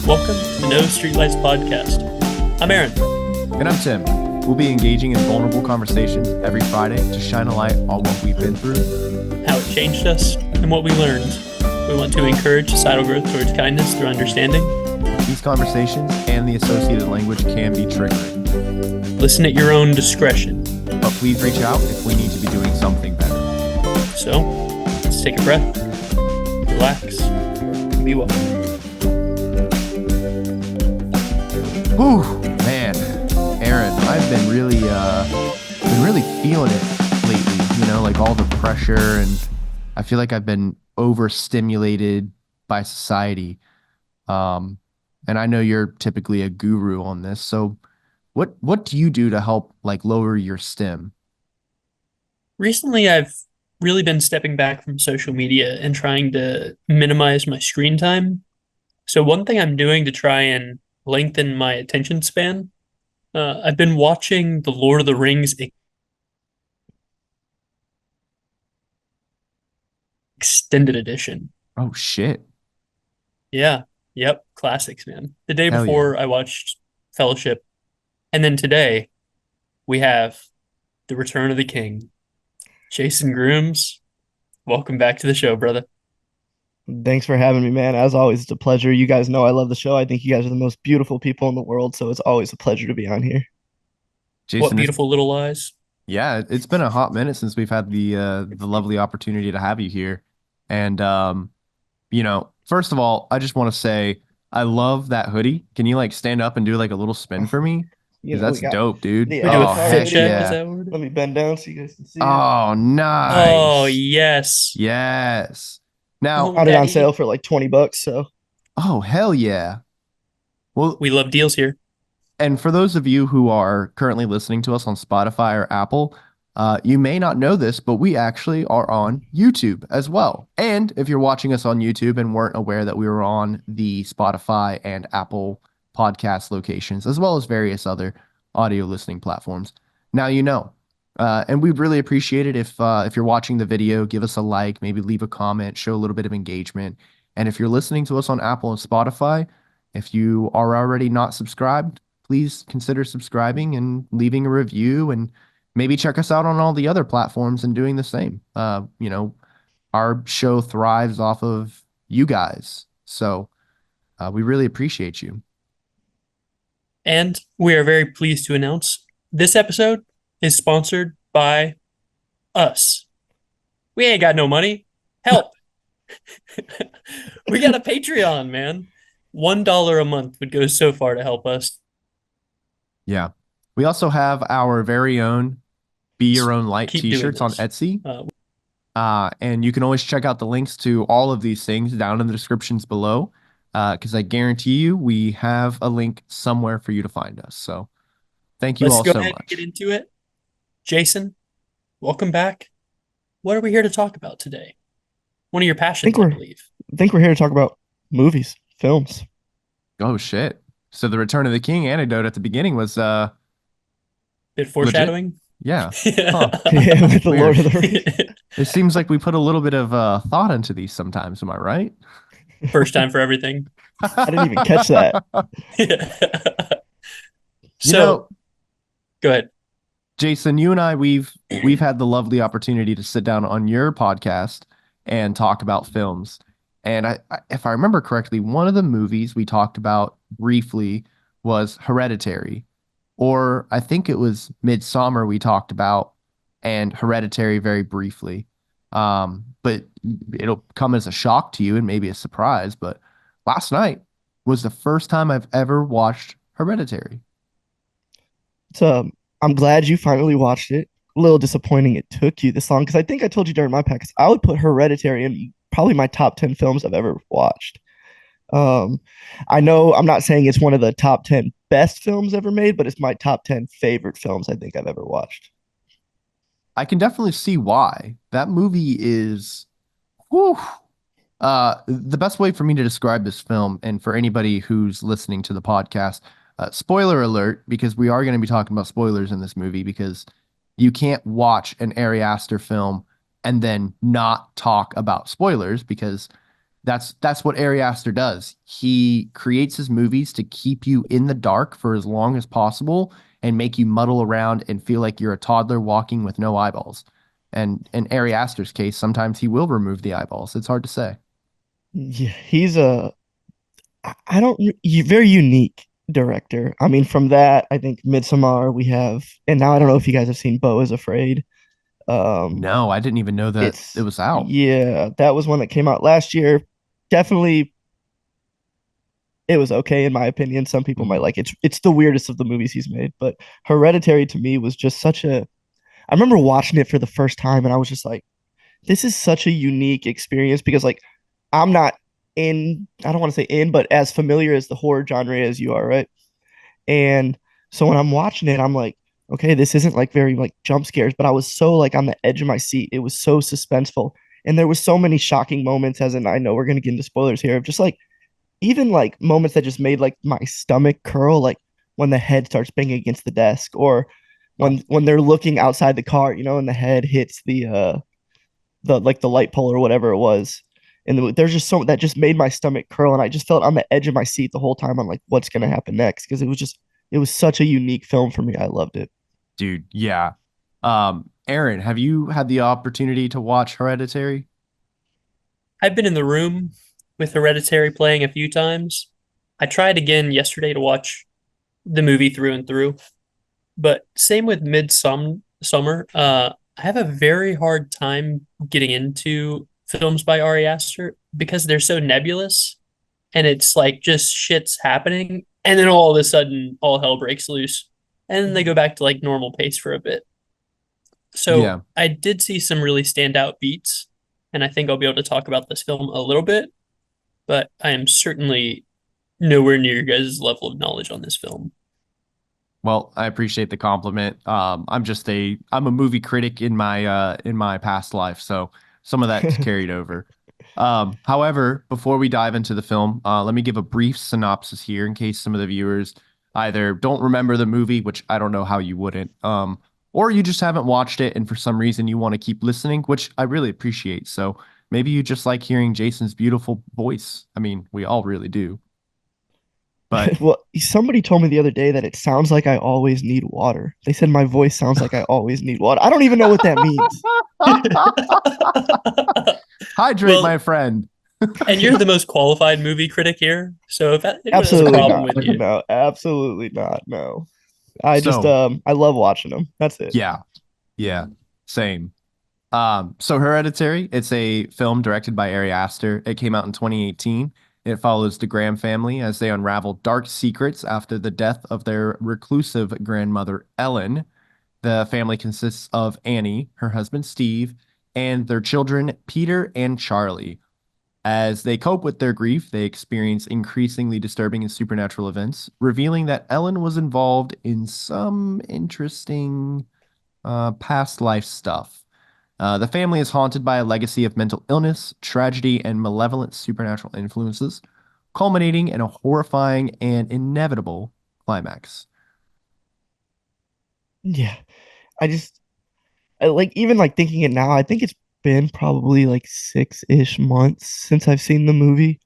Welcome to the No Streetlights Podcast. I'm Aaron. And I'm Tim. We'll be engaging in vulnerable conversations every Friday to shine a light on what we've been through, How it changed us, and what we learned. We want to encourage societal growth towards kindness through understanding. These conversations and the associated language can be triggering. Listen at your own discretion. But please reach out if we need to be doing something better. So, let's take a breath, relax, and be well. Whew, man, Aaron, I've been really feeling it lately. You know, like all the pressure, and I feel like I've been overstimulated by society. And I know you're typically a guru on this. So, what do you do to help like lower your stim? Recently, I've really been stepping back from social media and trying to minimize my screen time. So one thing I'm doing to try and lengthen my attention span, I've been watching the Lord of the Rings extended edition. Oh shit! Yeah, yep, classics, man. The day Hell yeah! before I watched Fellowship, and then today we have The Return of the King. Jason Grooms, welcome back to the show, brother. Thanks for having me, man. As always, it's a pleasure. You guys know I love the show. I think you guys are the most beautiful people in the world, so it's always a pleasure to be on here. Jason, What beautiful little eyes. yeah, it's been a hot minute since we've had the lovely opportunity to have you here. And first of all, I just want to say I love that hoodie. Can you like stand up and do like a little spin for me? You 'Cause know, that's dope, dude. the We do Oh, a avatar fit heck check, yeah. is that what we're doing? Let me bend down so you guys can see it. Oh, nice. Oh, yes. Yes. Now, Got it on Daddy. sale for like $20, so oh, hell yeah. Well, We love deals here. and for those of you who are currently listening to us on Spotify or Apple, you may not know this, but we actually are on YouTube as well. And if you're watching us on YouTube and weren't aware that we were on the Spotify and Apple podcast locations, as well as various other audio listening platforms, now you know. And we'd really appreciate it if you're watching the video, give us a like, maybe leave a comment, show a little bit of engagement. And if you're listening to us on Apple and Spotify, if you are already not subscribed, please consider subscribing and leaving a review, and maybe check us out on all the other platforms and doing the same. Our show thrives off of you guys. So we really appreciate you. And we are very pleased to announce this episode is sponsored by us. We ain't got no money. Help. We got a Patreon, man. $1 a month would go so far to help us. Yeah. We also have our very own Be Your Own Light Keep doing t-shirts on this. Etsy. And you can always check out the links to all of these things down in the descriptions below. Because I guarantee you we have a link somewhere for you to find us. So thank you Let's all go so ahead much. and get into it. Jason, welcome back. What are we here to talk about today? One of your passions, I believe. I think we're here to talk about movies, films. Oh shit. So the Return of the King anecdote at the beginning was Bit foreshadowing. yeah. Huh. Yeah, with the Weird. Lord of the Rings. It seems like we put a little bit of thought into these sometimes, am I right? First time for everything. I didn't even catch that. So, go ahead. Jason, you and I, we've had the lovely opportunity to sit down on your podcast and talk about films. And if I remember correctly, one of the movies we talked about briefly was Hereditary, or I think it was Midsummer we talked about, and Hereditary very briefly. But it'll come as a shock to you and maybe a surprise. But last night was the first time I've ever watched Hereditary. So I'm glad you finally watched it. A little disappointing it took you this long because I think I told you during my package I would put Hereditary in probably my top 10 films I've ever watched. I know I'm not saying it's one of the top 10 best films ever made, but it's my top 10 favorite films I think I've ever watched. I can definitely see why. That movie is, whew, the best way for me to describe this film, and for anybody who's listening to the podcast, spoiler alert, because we are going to be talking about spoilers in this movie, because you can't watch an Ari Aster film and then not talk about spoilers, because That's what Ari Aster does. He creates his movies to keep you in the dark for as long as possible and make you muddle around and feel like you're a toddler walking with no eyeballs. And in Ari Aster's case, sometimes he will remove the eyeballs. It's hard to say. Yeah, he's a I don't very unique director. I mean, from that, I think Midsommar we have, and now I don't know if you guys have seen Beau is Afraid. Um, No, I didn't even know that it it's was out. yeah, that was one that came out last year. Definitely, it was okay in my opinion. Some people might Mhm. like it. It's the weirdest of the movies he's made, but Hereditary to me was just such a. I remember watching it for the first time, and I was just like, this is such a unique experience because like I'm not in. I don't want to say in, but as familiar as the horror genre as you are, right? And so when I'm watching it, I'm like, okay, this isn't like very like jump scares, but I was so like on the edge of my seat. It was so suspenseful. And there was so many shocking moments, as in I know we're gonna get into spoilers here, of just like even like moments that just made like my stomach curl, like when the head starts banging against the desk, or Oh, when they're looking outside the car, you know, and the head hits the like the light pole or whatever it was. And there's just so that just made my stomach curl, and I just felt on the edge of my seat the whole time. I'm like, what's gonna happen next? Because it was such a unique film for me. I loved it. dude, yeah. Aaron, have you had the opportunity to watch Hereditary? I've been in the room with Hereditary playing a few times. I tried again yesterday to watch the movie through and through, but same with Midsummer. I have a very hard time getting into films by Ari Aster because they're so nebulous and it's like just shit's happening and then all of a sudden all hell breaks loose and then they go Mhm. back to like normal pace for a bit. So Yeah. I did see some really standout beats, and I think I'll be able to talk about this film a little bit, but I am certainly nowhere near your guys' level of knowledge on this film. Well, I appreciate the compliment. I'm a movie critic in my past life, so some of that's carried over. However, before we dive into the film, let me give a brief synopsis here in case some of the viewers either don't remember the movie, which I don't know how you wouldn't, or you just haven't watched it and for some reason you want to keep listening, which I really appreciate. So maybe you just like hearing Jason's beautiful voice. I mean, we all really do. But Well, somebody told me the other day that it sounds like I always need water. They said my voice sounds like I always need water. I don't even know what that means. hydrate, Well, my friend. and you're the most qualified movie critic here, so if anyone has a Absolutely problem not. with you, No, absolutely not. No. I just So, I love watching them. That's it. yeah, yeah, same. So Hereditary, it's a film directed by Ari Aster. It came out in 2018. It follows the Graham family as they unravel dark secrets after the death of their reclusive grandmother, Ellen. The family consists of Annie, her husband, Steve, and their children, Peter and Charlie. As they cope with their grief, they experience increasingly disturbing and supernatural events, revealing that Ellen was involved in some interesting past life stuff. The family is haunted by a legacy of mental illness, tragedy, and malevolent supernatural influences, culminating in a horrifying and inevitable climax. Yeah. I just I, like even like thinking it now, I think it's been probably like 6-ish months since I've seen the movie.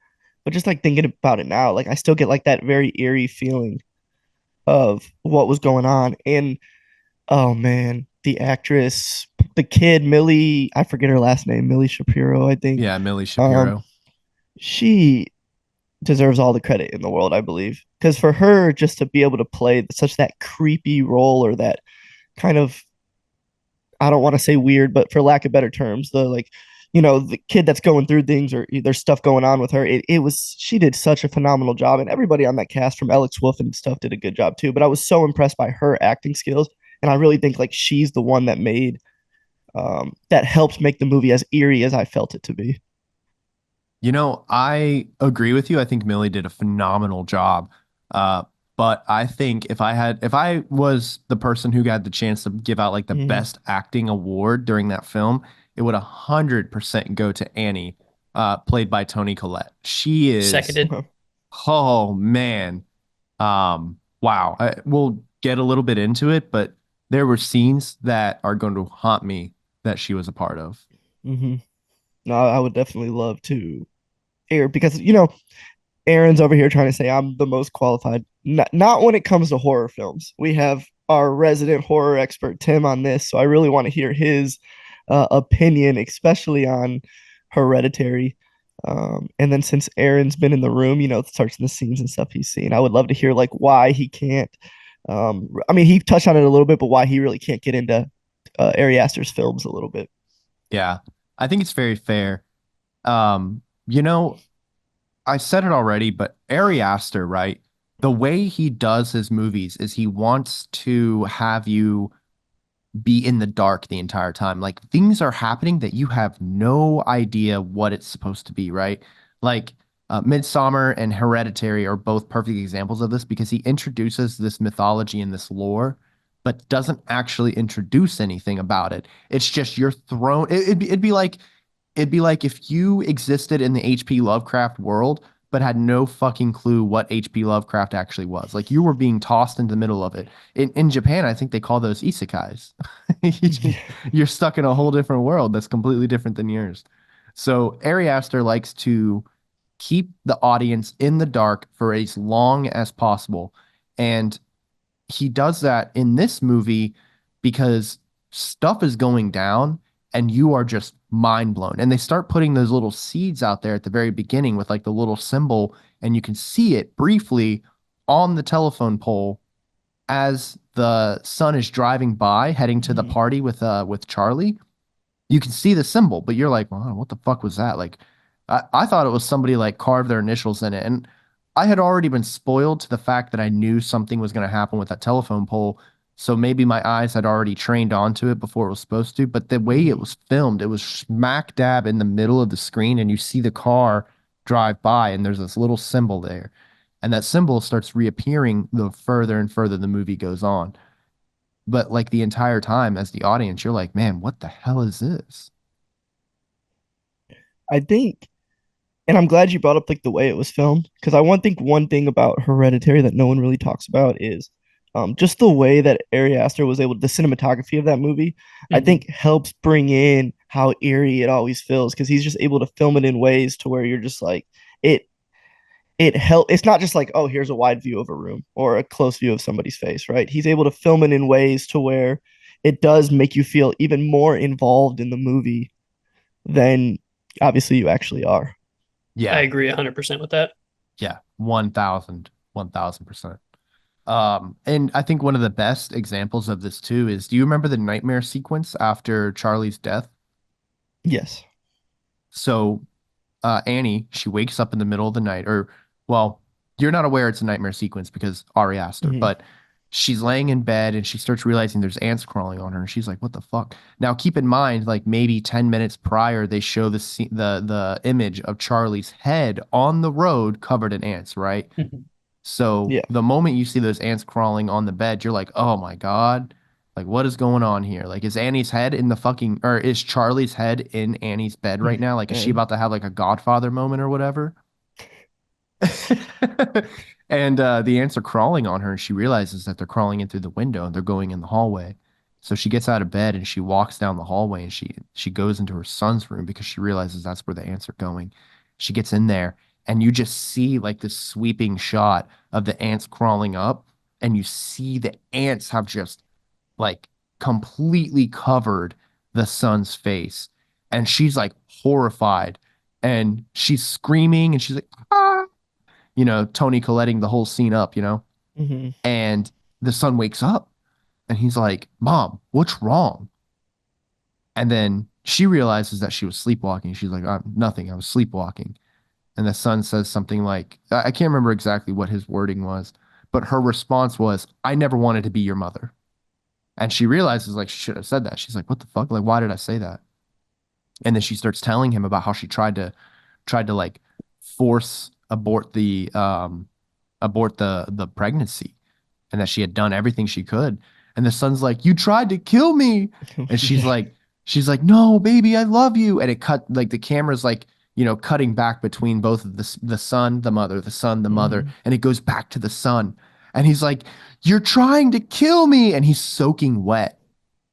But just like thinking about it now, like I still get like that very eerie feeling of what was going on. And oh man, the actress, the kid, Millie, I forget her last name, Millie Shapiro, I think. Yeah, Millie Um, Shapiro. she deserves all the credit in the world, I believe. Because for her just to be able to play such that creepy role or that kind of I don't want to say weird, but for lack of better terms, the like, you know, the kid that's going through things or there's stuff going on with her. It was she did such a phenomenal job, and everybody on that cast from Alex Wolff and stuff did a good job too. But I was so impressed by her acting skills, and I really think like she's the one that made that helped make the movie as eerie as I felt it to be. You know, I agree with you. I think Millie did a phenomenal job. Uh, but I think if I was the person who got the chance to give out like the Mm-hmm. best acting award during that film, it would 100% go to Annie, played by Toni Collette. She is, seconded. oh man, wow. We'll get a little bit into it, but there were scenes that are going to haunt me that she was a part of. Mm-hmm. No, I would definitely love to. here because Aaron's over here trying to say I'm the most qualified. Not when it comes to horror films. We have our resident horror expert Tim on this, so I really want to hear his opinion, especially on Hereditary. And then since Aaron's been in the room, searching the scenes and stuff he's seen, I would love to hear like why he can't. I mean, he touched on it a little bit, but why he really can't get into Ari Aster's films a little bit. Yeah, I think it's very fair. You know, I said it already, but Ari Aster, right? The way he does his movies is he wants to have you be in the dark the entire time. Like things are happening that you have no idea what it's supposed to be, right? Like Midsummer and Hereditary are both perfect examples of this because he introduces this mythology and this lore, but doesn't actually introduce anything about it. It's just you're thrown. It'd be like if you existed in the H.P. Lovecraft world, but had no fucking clue what H.P. Lovecraft actually was. Like you were being tossed into the middle of it. In Japan, I think they call those isekais. You're stuck in a whole different world that's completely different than yours. So Ari Aster likes to keep the audience in the dark for as long as possible. And he does that in this movie because stuff is going down and you are just mind blown. And they start putting those little seeds out there at the very beginning with like the little symbol, and you can see it briefly on the telephone pole as the son is driving by heading to the Mhm. party with Charlie. You can see the symbol, but you're like, well, what the fuck was that? Like, I thought it was somebody like carved their initials in it. And I had already been spoiled to the fact that I knew something was going to happen with that telephone pole. So maybe my eyes had already trained onto it before it was supposed to. But the way it Mhm. was filmed, it was smack dab in the middle of the screen, and you see the car drive by, and there's this little symbol there. And that symbol starts reappearing the further and further the movie goes on. But like the entire time, as the audience, you're like, man, what the hell is this? I think, and I'm glad you brought up like the way it was filmed because I want think one thing about Hereditary that no one really talks about is just the way that Ari Aster was able, the cinematography of that movie, I Mhm. think helps bring in how eerie it always feels because he's just able to film it in ways to where you're just like it. It's not just like, oh, here's a wide view of a room or a close view of somebody's face, right? He's able to film it in ways to where it does make you feel even more involved in the movie than obviously you actually are. I Yeah, agree 100% with that. yeah, 1000%. And I think one of the best examples of this too is, do you remember the nightmare sequence after Charlie's death? Yes. So Annie, she wakes up in the middle of the night, or well, you're not aware it's a nightmare sequence because Ari asked her, Hmm. but she's laying in bed and she starts realizing there's ants crawling on her, and she's like, "What the fuck?" Now, keep in mind, like maybe 10 minutes prior, they show the image of Charlie's head on the road covered in ants, right? Mhm. So Yeah. the moment you see those ants crawling on the bed, you're like, "Oh my God." Like, what is going on here? Like, is Annie's head in the fucking, or is Charlie's head in Annie's bed right now? Like, is she And about to have like a Godfather moment or whatever? And the ants are crawling on her, and she realizes that they're crawling in through the window and they're going in the hallway. So she gets out of bed and she walks down the hallway, and she goes into her son's room because she realizes that's where the ants are going. She gets in there, and you just see like this sweeping shot of the ants crawling up, and you see the ants have just like completely covered the son's face. And she's like horrified, and she's screaming, and she's like, ah, Tony Colletting the whole scene up, hmm and the son wakes up and he's like, Mom, what's wrong? And then she realizes that she was sleepwalking. She's like, nothing, I was sleepwalking. And the son says something like, I can't remember exactly what his wording was, but her response was, I never wanted to be your mother. And she realizes like she should have said that. She's like, what the fuck? Like, why did I say that? And then she starts telling him about how she tried to like force abort the pregnancy, and that she had done everything she could. And the son's like, "You tried to kill me." And she's yeah. like, "No, baby, I love you." And it cut like the camera's like, cutting back between both of the son, the mother, the son, the mother, Hmm. and it goes back to the son. And he's like, "You're trying to kill me." And he's soaking wet.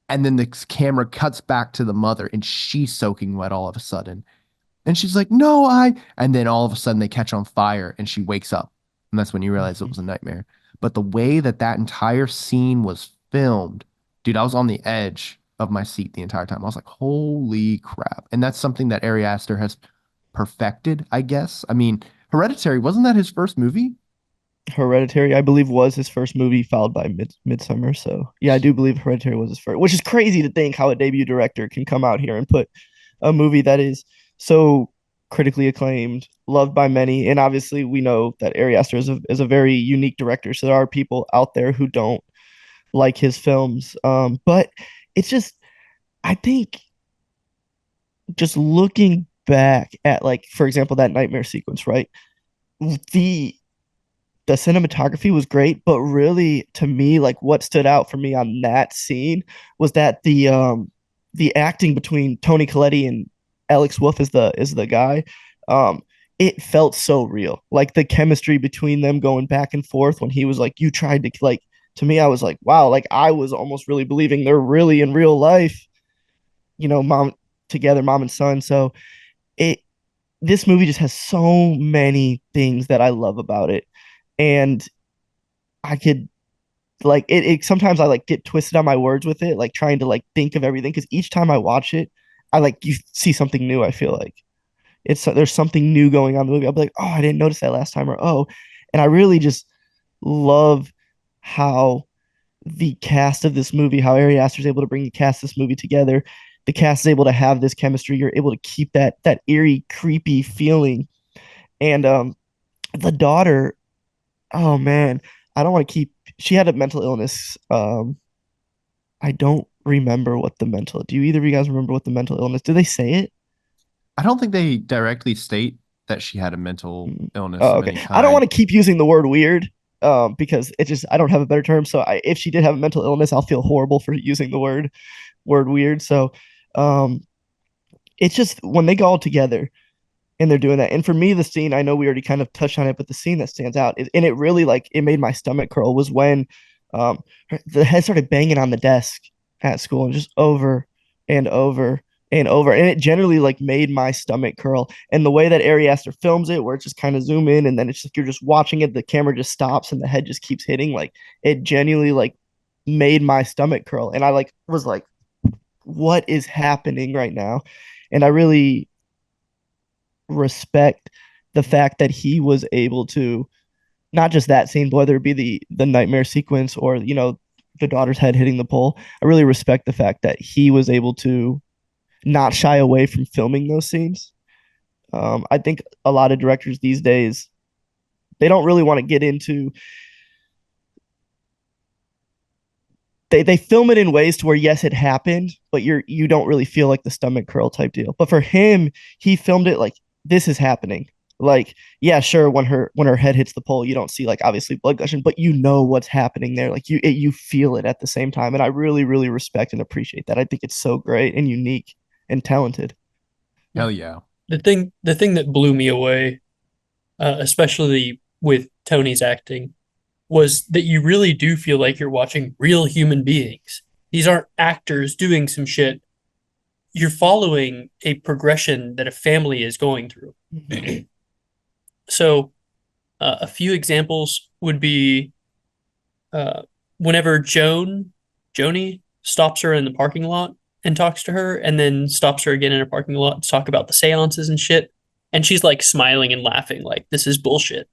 And then the camera cuts back to the mother, and she's soaking wet all of a sudden. And she's like, no, and then all of a sudden they catch on fire and she wakes up. And that's when you realize it Mhm. was a nightmare. But the way that that entire scene was filmed, dude, I was on the edge of my seat the entire time. I was like, holy crap. And that's something that Ari Aster has perfected, I guess. I mean, Hereditary, wasn't that his first movie? Hereditary, I believe, was his first movie, followed by Midsummer. So yeah, I do believe Hereditary was his first, which is crazy to think how a debut director can come out here and put a movie that is so critically acclaimed, loved by many, and obviously we know that Ari Aster is a very unique director. So there are people out there who don't like his films, but it's just I think just looking back at, like, for example, that nightmare sequence, right? The the cinematography was great, but really to me, like what stood out for me on that scene was that the acting between Tony Colletti and Alex Wolff is the guy. Um it felt so real. Like the chemistry between them going back and forth when he was like, you tried to like, to me, I was like, wow, like I was almost really believing they're really in real life, mom together, mom and son. So it this movie just has so many things that I love about it. And I could like it sometimes I like get twisted on my words with it, like trying to like think of everything because each time I watch it, I like you see something new. I feel like it's there's something new going on in the movie. I'll be like, oh, I didn't notice that last time, or oh, and I really just love how the cast of this movie, how Ari Aster is able to bring the cast of this movie together. The cast is able to have this chemistry. You're able to keep that eerie, creepy feeling, and the daughter, oh man, I don't want to keep. She had a mental illness. I don't remember what the mental. Do you either of you guys remember what the mental illness? Do they say it? I don't think they directly state that she had a mental Mm. illness Oh, of okay. any I don't kind. want to keep using the word weird, because it just I don't have a better term. So if she did have a mental illness, I'll feel horrible for using the word weird. So, um, it's just when they go all together and they're doing that. And for me, the scene, I know we already kind of touched on it, but the scene that stands out is, and it really like it made my stomach curl, was when um the head started banging on the desk at school and just over and over and over. And it generally like made my stomach curl. And the way that Ari Aster films it, where it's just kind of zoom in and then it's just you're just watching it, the camera just stops and the head just keeps hitting, like it genuinely like made my stomach curl. And I like was like, what is happening right now? And I really respect the fact that he was able to, not just that scene, but whether it be the nightmare sequence or the daughter's head hitting the pole. I really respect the fact that he was able to not shy away from filming those scenes. I think a lot of directors these days, they don't really want to get into, they film it in ways to where yes it happened, but you don't really feel like the stomach curl type deal. But for him, he filmed it like this is happening. Like, yeah, sure, when her head hits the pole, you don't see like obviously blood gushing, but you know what's happening there. Like you feel it at the same time. And I really, really respect and appreciate that. I think it's so great and unique and talented. Yeah. Hell yeah. The thing that blew me away, especially with Tony's acting, was that you really do feel like you're watching real human beings. These aren't actors doing some shit. You're following a progression that a family is going through. Mhm. So, a few examples would be uh, whenever Joni stops her in the parking lot and talks to her, and then stops her again in a parking lot to talk about the seances and shit. And she's like smiling and laughing, like, this is bullshit.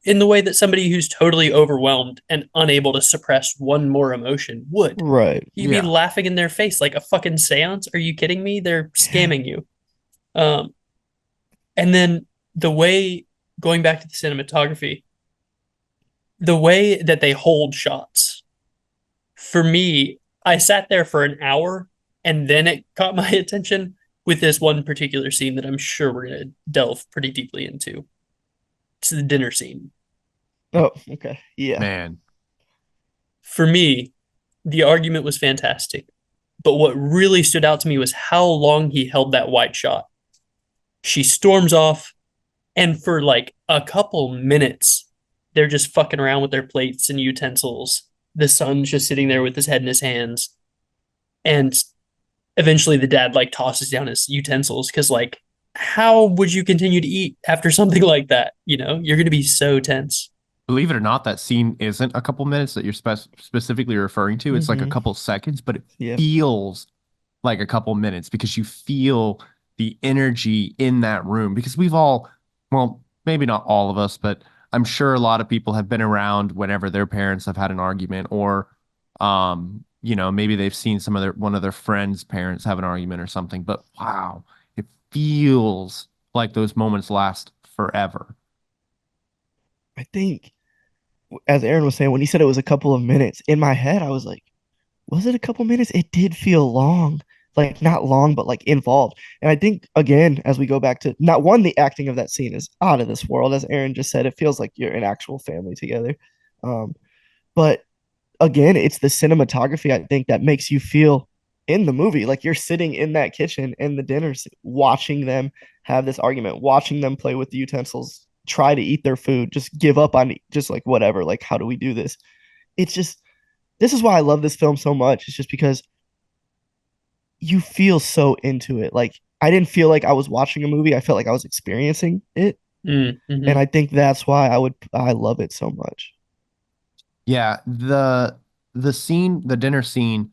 In the way that somebody who's totally overwhelmed and unable to suppress one more emotion would. Right. You'd be Yeah. laughing in their face like a fucking seance. Are you kidding me? They're Yeah. scamming you. Um, and then the way, going back to the cinematography, the way that they hold shots, for me, I sat there for an hour and then it caught my attention with this one particular scene that I'm sure we're going to delve pretty deeply into. It's the dinner scene. Oh, okay. Yeah. Man. For me, the argument was fantastic. But what really stood out to me was how long he held that wide shot. She storms off, and for like a couple minutes, they're just fucking around with their plates and utensils. The son's just sitting there with his head in his hands. And eventually the dad like tosses down his utensils because like how would you continue to eat after something like that? You're going to be so tense. Believe it or not, that scene isn't a couple minutes that you're specifically referring to. It's like a Hmm. couple seconds, but it Yep. feels like a couple minutes because you feel the energy in that room. Because we've all, well, maybe not all of us, but I'm sure a lot of people have been around whenever their parents have had an argument, or, maybe they've seen one of their friends' parents have an argument or something. But wow, it feels like those moments last forever. I think, as Aaron was saying, when he said it was a couple of minutes, in my head, I was like, was it a couple minutes? It did feel long, like not long, but like involved. And I think, again, as we go back to not one, the acting of that scene is out of this world. As Aaron just said, it feels like you're an actual family together. Um, but again, it's the cinematography, I think, that makes you feel in the movie like you're sitting in that kitchen in the dinners, watching them have this argument, watching them play with the utensils, try to eat their food, just give up on just like whatever, like how do we do this? It's just this is why I love this film so much. It's just because you feel so into it. Like I didn't feel like I was watching a movie. I felt like I was experiencing it. And Mm-hmm. I think that's why I love it so much. Yeah, the dinner scene,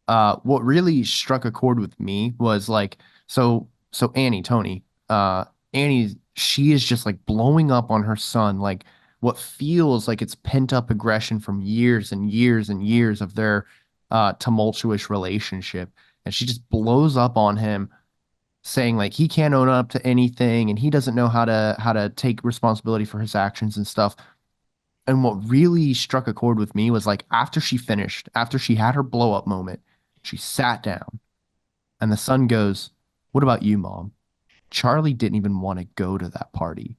what really struck a chord with me was like, so Annie, Tony, Annie, she is just like blowing up on her son, like what feels like it's pent up aggression from years and years and years of their tumultuous relationship. And she just blows up on him, saying like he can't own up to anything and he doesn't know how to take responsibility for his actions and stuff. And what really struck a chord with me was like after she finished, after she had her blow up moment, she sat down and the son goes, "What about you, mom? Charlie didn't even want to go to that party."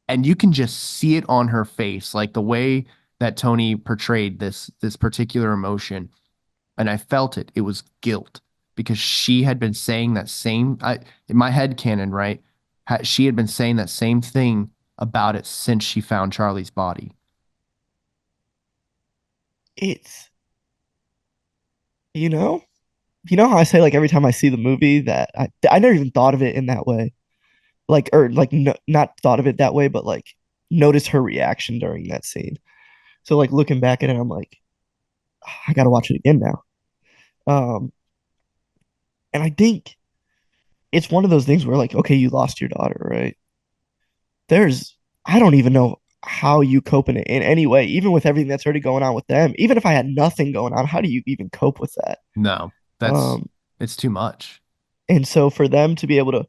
And you can just see it on her face, like the way that Tony portrayed this particular emotion. And I felt it. It was guilt because she had been saying that same, in my head canon, right? She had been saying that same thing about it since she found Charlie's body. It's you know, you know how I say like every time I see the movie that I never even thought of it in that way. Like or like no, not thought of it that way, but like notice her reaction during that scene. So like looking back at it, I'm like, "Ah, I gotta watch it again now." Um, and I think it's one of those things where like, okay, you lost your daughter, right? There's I don't even know how you cope in any way, even with everything that's already going on with them. Even if I had nothing going on, how do you even cope with that? No, that's Um, it's too much. and so for them to be able to,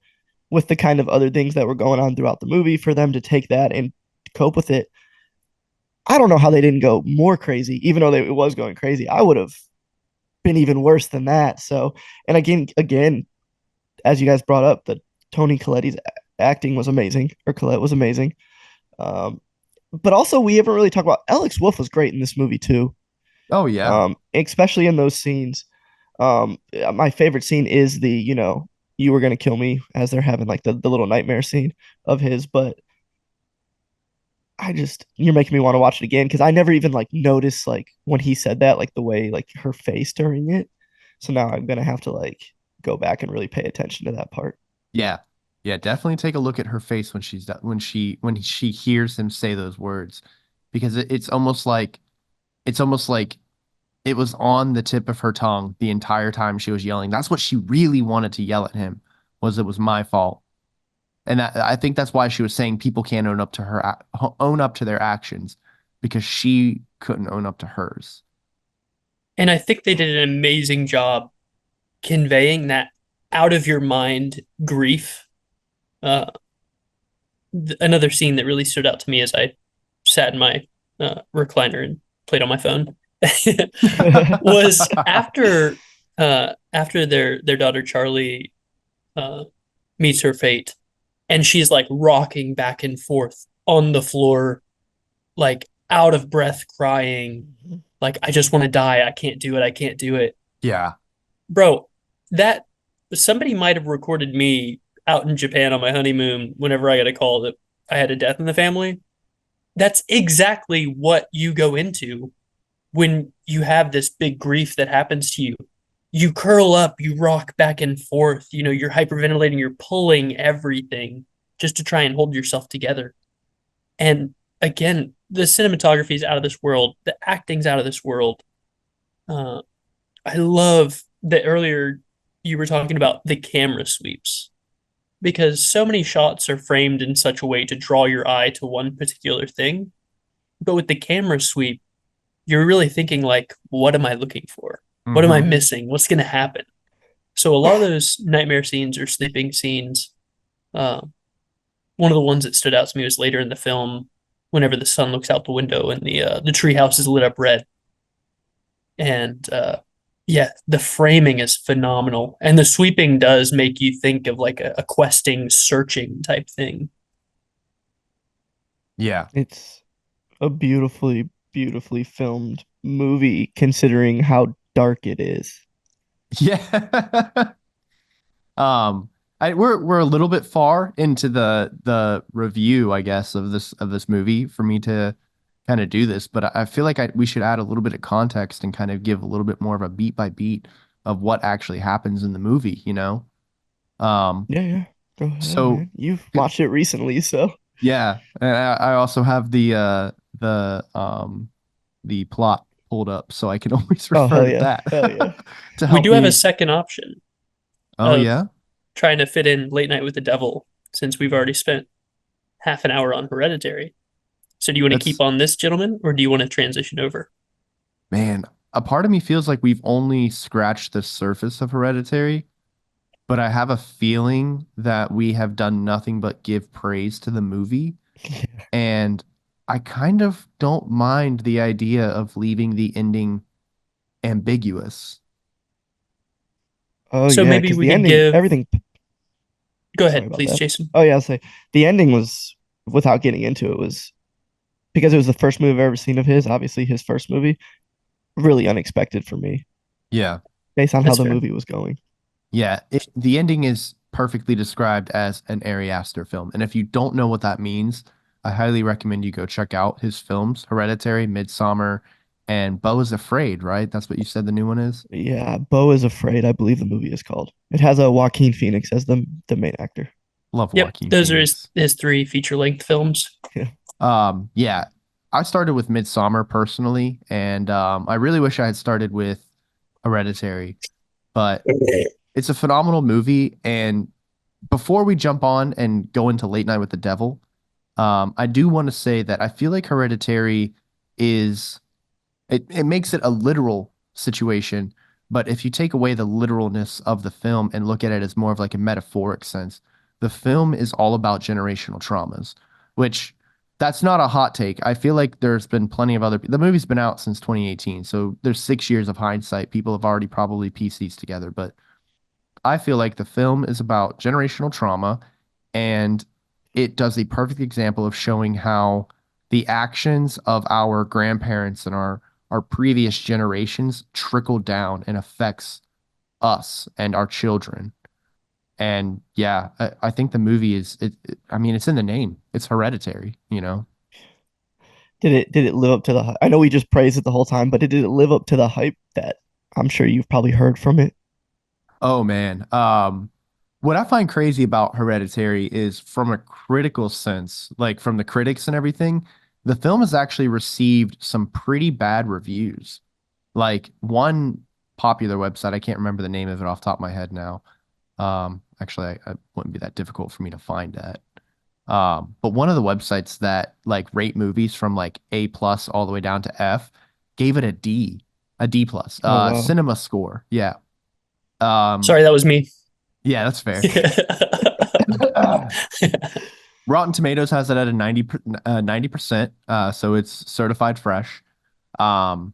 with the kind of other things that were going on throughout the movie, for them to take that and cope with it, I don't know how they didn't go more crazy, even though it was going crazy. I would have been even worse than that. So, and again, as you guys brought up, the Tony Colletti's acting was amazing, or Collette was amazing. Um, but also, we haven't really talked about Alex Wolff was great in this movie too, Oh yeah. especially in those scenes. My favorite scene is the you were gonna kill me as they're having like the little nightmare scene of his, but you're making me want to watch it again because I never even like noticed like when he said that like the way like her face during it. So now I'm gonna have to like go back and really pay attention to that part. Yeah. Yeah, definitely take a look at her face when when she hears him say those words because it's almost like it was on the tip of her tongue the entire time she was yelling. That's what she really wanted to yell at him was it was my fault. And I think that's why she was saying people can't own up to their actions because she couldn't own up to hers. And I think they did an amazing job conveying that out of your mind grief. Uh, Another scene that really stood out to me as I sat in my recliner and played on my phone was after their daughter Charlie uh, meets her fate, and she's like rocking back and forth on the floor, like out of breath, crying, like I just want to die. I can't do it. I can't do it, Yeah. bro. That somebody might have recorded me out in Japan on my honeymoon whenever I got a call that I had a death in the family. That's exactly what you go into when you have this big grief that happens to you. you curl up, you rock back and forth, you're hyperventilating, you're pulling everything just to try and hold yourself together. And again, the cinematography is out of this world, the acting's out of this world. Uh, I love that earlier you were talking about the camera sweeps because so many shots are framed in such a way to draw your eye to one particular thing. But with the camera sweep, you're really thinking like, what am I looking for? What am I Mm-hmm. missing? What's going to happen? So a lot of those nightmare scenes or sleeping scenes, uh, one of the ones that stood out to me was later in the film, whenever the sun looks out the window and the treehouse is lit up red, and yeah, the framing is phenomenal, and the sweeping does make you think of like a questing, searching type thing. Yeah. It's a beautifully, beautifully filmed movie considering how dark it is. Yeah. Um, we're a little bit far into the review, I guess, of this movie for me to kind of do this, but I feel like we should add a little bit of context and kind of give a little bit more of a beat by beat of what actually happens in the movie, you know? Um, Yeah, yeah. Go ahead, so man. You've watched it recently, so. yeah, and I also have the plot pulled up, so I can always Oh, refer hell to yeah. that Hell yeah. to We help do have a me. second option Oh of yeah, trying to fit in Late Night with the Devil since we've already spent half an hour on Hereditary. So do you want to keep that's on this, gentleman, or do you want to transition over? man. A part of me feels like we've only scratched the surface of Hereditary, but I have a feeling that we have done nothing but give praise to the movie, and I kind of don't mind the idea of leaving the ending ambiguous. Oh So yeah, maybe because we the could ending, give. everything. Go Sorry ahead, about please, that. Jason. Oh yeah, I'll say the ending was, without getting into it, was because it was the first movie I've ever seen of his. Obviously, his first movie, really unexpected for me, Yeah. based on how That's the fair. movie was going. Yeah, the ending is perfectly described as an Ari Aster film. And if you don't know what that means, I highly recommend you go check out his films, Hereditary, Midsummer, and Beau is Afraid, right? That's what you said the new one is? Yeah, Beau is Afraid, I believe the movie is called. It has a Joaquin Phoenix as the main actor. Love Yep, Joaquin those are his, Phoenix. his three feature length films. Yeah. Yeah, I started with Midsummer personally, and I really wish I had started with Hereditary, but it's a phenomenal movie. And before we jump on and go into Late Night with the Devil, I do want to say that I feel like Hereditary is it makes it a literal situation, but if you take away the literalness of the film and look at it as more of like a metaphoric sense, the film is all about generational traumas, which that's not a hot take. I feel like there's been plenty of the movie's been out since 2018, so there's 6 years of hindsight. People have already probably pieced these together, but I feel like the film is about generational trauma, and it does the perfect example of showing how the actions of our grandparents and our previous generations trickle down and affects us and our children. And yeah, I think the movie I mean, it's in the name. It's hereditary, you know? Did it live up to the hype? I know we just praised it the whole time, but did it live up to the hype that I'm sure you've probably heard from it? Oh man. What I find crazy about Hereditary is from a critical sense, like from the critics and everything, the film has actually received some pretty bad reviews. Like one popular website, I can't remember the name of it off the top of my head now. Actually, I wouldn't be that difficult for me to find that. But one of the websites that like rate movies from like A plus all the way down to F gave it a D plus, Oh wow. cinema score. Yeah. Um, Sorry, that was me. yeah, that's fair. Rotten Tomatoes has it at a 90%, so it's certified fresh. Um,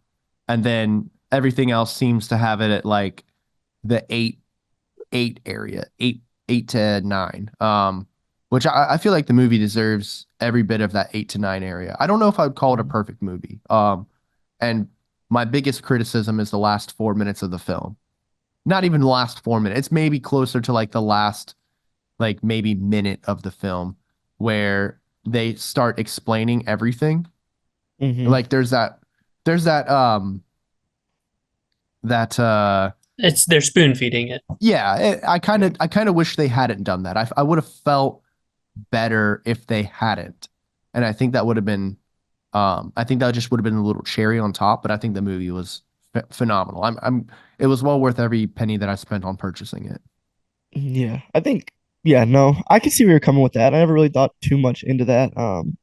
and then everything else seems to have it at like the eight area, eight to nine. Which I feel like the movie deserves every bit of that 8 to 9 area. I don't know if I would call it a perfect movie. And my biggest criticism is the last 4 minutes of the film. Not even the last 4 minutes. It's maybe closer to like the last like maybe minute of the film where they start explaining everything. Hmm. Like there's that that they're spoon feeding it. Yeah, I kind of wish they hadn't done that. I would have felt better if they hadn't, and I think that would have been, I think that just would have been a little cherry on top. But I think the movie was phenomenal. It was well worth every penny that I spent on purchasing it. Yeah, I think, yeah, no, I can see where you're coming with that. I never really thought too much into that.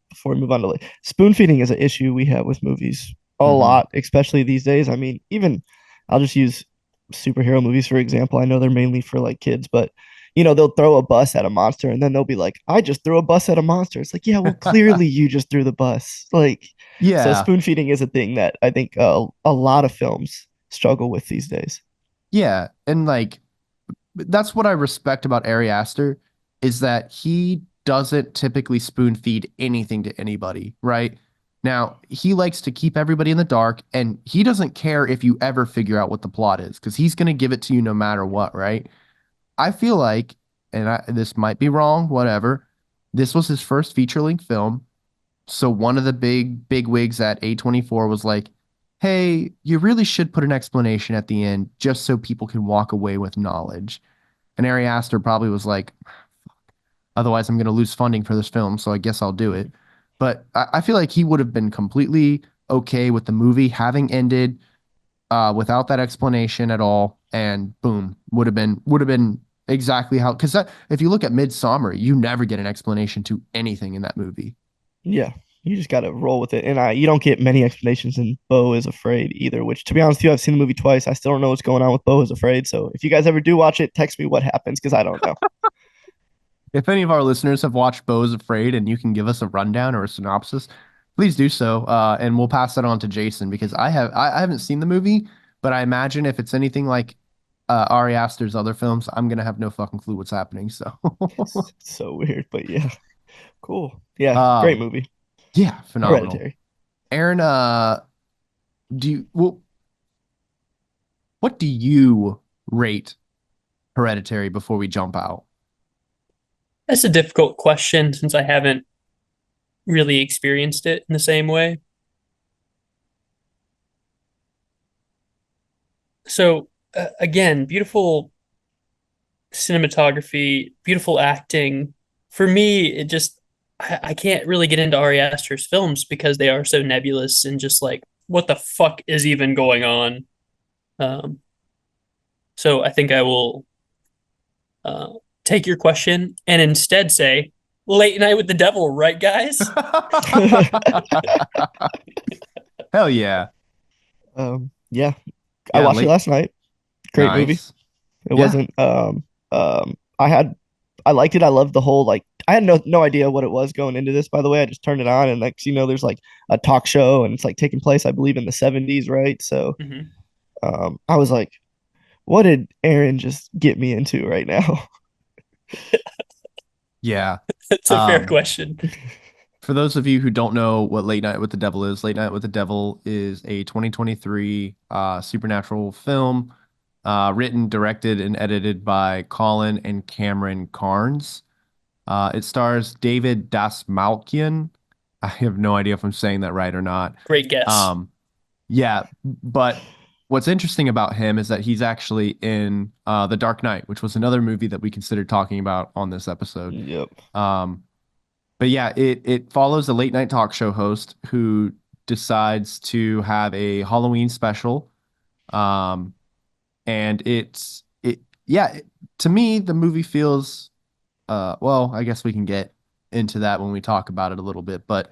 Before we move on to like spoon feeding is an issue we have with movies a Hmm. lot, especially these days. I mean, even I'll just use superhero movies for example. I know they're mainly for like kids, but they'll throw a bus at a monster and then they'll be like, I just threw a bus at a monster. It's like, yeah, well, clearly you just threw the bus. Like, so Yeah, spoon feeding is a thing that I think a lot of films struggle with these days. yeah, and like that's what I respect about Ari Aster is that he doesn't typically spoon feed anything to anybody, right? Now, he likes to keep everybody in the dark and he doesn't care if you ever figure out what the plot is because he's going to give it to you no matter what, right? I feel like, and this might be wrong, whatever, this was his first feature-length film. So one of the big wigs at A24 was like, "Hey, you really should put an explanation at the end just so people can walk away with knowledge." And Ari Aster probably was like, otherwise I'm going to lose funding for this film, so I guess I'll do it. But I feel like he would have been completely okay with the movie having ended without that explanation at all, and boom, would have been exactly how. Because if you look at Midsummer, you never get an explanation to anything in that movie. Yeah, you just got to roll with it. And you don't get many explanations in Beau is Afraid either, which to be honest with you, I've seen the movie twice. I still don't know what's going on with Beau is Afraid. So if you guys ever do watch it, text me what happens because I don't know. If any of our listeners have watched Beau is Afraid and you can give us a rundown or a synopsis, please do so, and we'll pass that on to Jason because I haven't seen the movie, but I imagine if it's anything like Ari Aster's other films, I'm gonna have no fucking clue what's happening. So, It's so weird, but yeah, cool. Yeah, great um, movie. yeah, phenomenal. Hereditary. Aaron, do you well, what do you rate Hereditary before we jump out? That's a difficult question since I haven't really experienced it in the same way. So again, beautiful cinematography, beautiful acting. For me, it just I can't really get into Ari Aster's films because they are so nebulous and just like what the fuck is even going on. Um, so I think I will uh, take your question and instead say Late Night with the Devil, right, guys? Hell yeah. Yeah, I Yeah, watched it late. last night. Great movie. Nice. It Yeah. wasn't I had I liked it. I loved the whole like I had no idea what it was going into this, by the way. I just turned it on and next there's like a talk show and it's like taking place, I believe, in the 70s, right? So Mm-hmm. I was like, what did Aaron just get me into right now? Yeah. That's a fair Um, question. for those of you who don't know what Late Night with the Devil is, Late Night with the Devil is a 2023 supernatural film written, directed, and edited by Colin and Cameron Carnes. It stars David Dasmalkian. I have no idea if I'm saying that right or not. Great guess. Um, yeah, but what's interesting about him is that he's actually in The Dark Knight, which was another movie that we considered talking about on this episode. Yep. Um, but yeah, it follows a late night talk show host who decides to have a Halloween special. Um, and to me the movie feels well, I guess we can get into that when we talk about it a little bit, but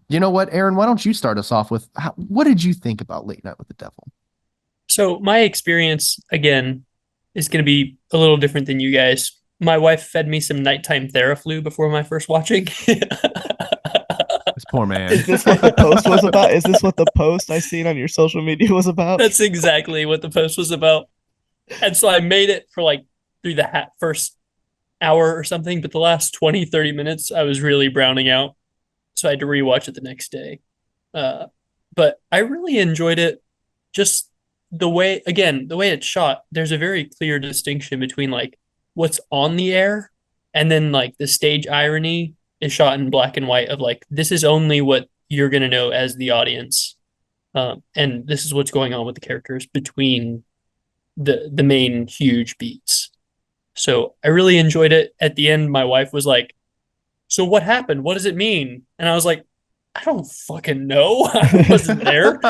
you know what, Aaron, why don't you start us off with what did you think about Late Night with the Devil? So my experience again is going to be a little different than you guys. My wife fed me some nighttime Theraflu before my first watching. This poor Is man. this what the post was about? Is this what the post I seen on your social media was about? That's exactly what the post was about. And so I made it for like through the first hour or something, but the last 20, 30 minutes, I was really browning out. So I had to rewatch it the next day. Uh, but I really enjoyed it. Just the way it's shot, there's a very clear distinction between like what's on the air and then like the stage irony is shot in black and white of like, this is only what you're going to know as the audience. And this is what's going on with the characters between the main huge beats. So I really enjoyed it. At the end, my wife was like, "So what happened? What does it mean?" And I was like, "I don't fucking know. I wasn't there."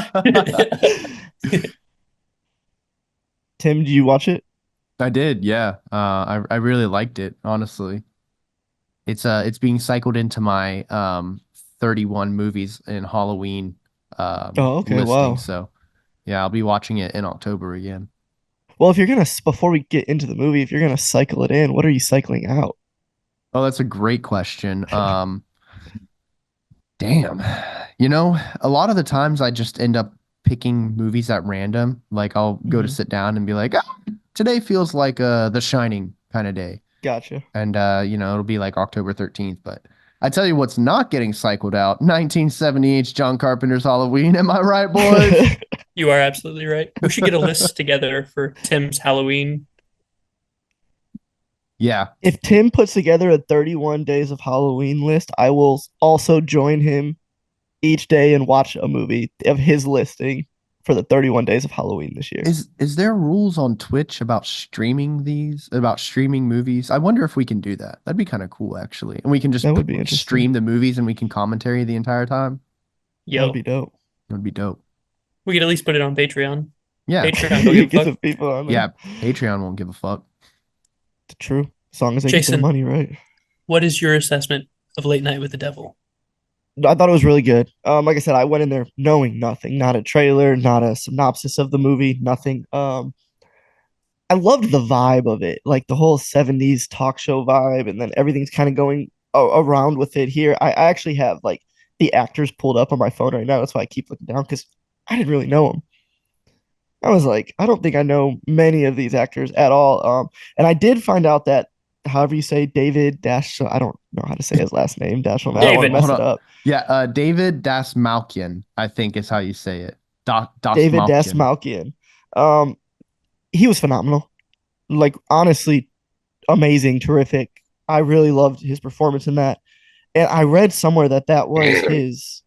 Tim, do you watch it? I did, yeah. I really liked it, honestly. It's being cycled into my 31 movies in Halloween Oh, okay. listing. Wow. So yeah, I'll be watching it in October again. Well, if you're gonna, before we get into the movie, if you're gonna cycle it in, what are you cycling out? Oh, that's a great question. Damn. You know, a lot of the times I just end up picking movies at random. Like I'll go to Mhm. sit down and be like, ah, today feels like The Shining kind of day. Gotcha. And it'll be like October 13th, but I tell you what's not getting cycled out. 1978's John Carpenter's Halloween. Am I right, boys? You are absolutely right. We should get a list together for Tim's Halloween. Yeah. If Tim puts together a 31 days of Halloween list, I will also join him each day and watch a movie of his listing for the 31 days of Halloween this year. Is there rules on Twitch about about streaming movies? I wonder if we can do that. That'd be kind of cool, actually. And we can just That would be interesting. stream the movies and we can commentary the entire time. That would be Yo, dope. That'd be dope. we could at least put it on Patreon. Yeah. Patreon, don't give a Get fuck. some people on there. Yeah. Patreon won't give a fuck. True. As long as they get their Jason, money right. what is your assessment of Late Night with the Devil? I thought it was really good. Like I said, I went in there knowing nothing, not a trailer, not a synopsis of the movie, nothing. I loved the vibe of it, like the whole 70s talk show vibe, and then everything's kind of going around with it here. I actually have like the actors pulled up on my phone right now. That's why I keep looking down because I didn't really know them. I was like, I don't think I know many of these actors at all. And I did find out that however you say David Dash, I don't know how to say his last name. Dash, I don't want to David. mess Hold it on. up. Yeah, David Dasmalkian, I think is how you say it. David Dasmalkian. Dasmalkian. Um, he was phenomenal. Like honestly, amazing, terrific. I really loved his performance in that. And I read somewhere that that was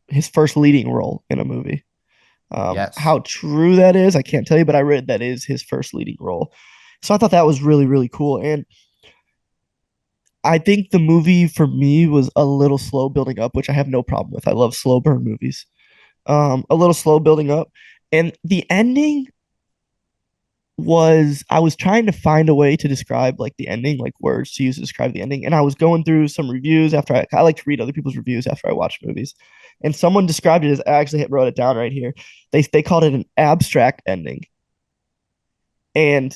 his first leading role in a movie. Yes. How true that is, I can't tell you, but I read that is his first leading role. So I thought that was really, really cool. And I think the movie for me was a little slow building up, which I have no problem with. I love slow burn movies. A little slow building up. And the ending was I was trying to find a way to describe like the ending, like words to use to describe the ending. And I was going through some reviews after I like to read other people's reviews after I watch movies. And someone described it as I actually wrote it down right here. They called it an abstract ending. And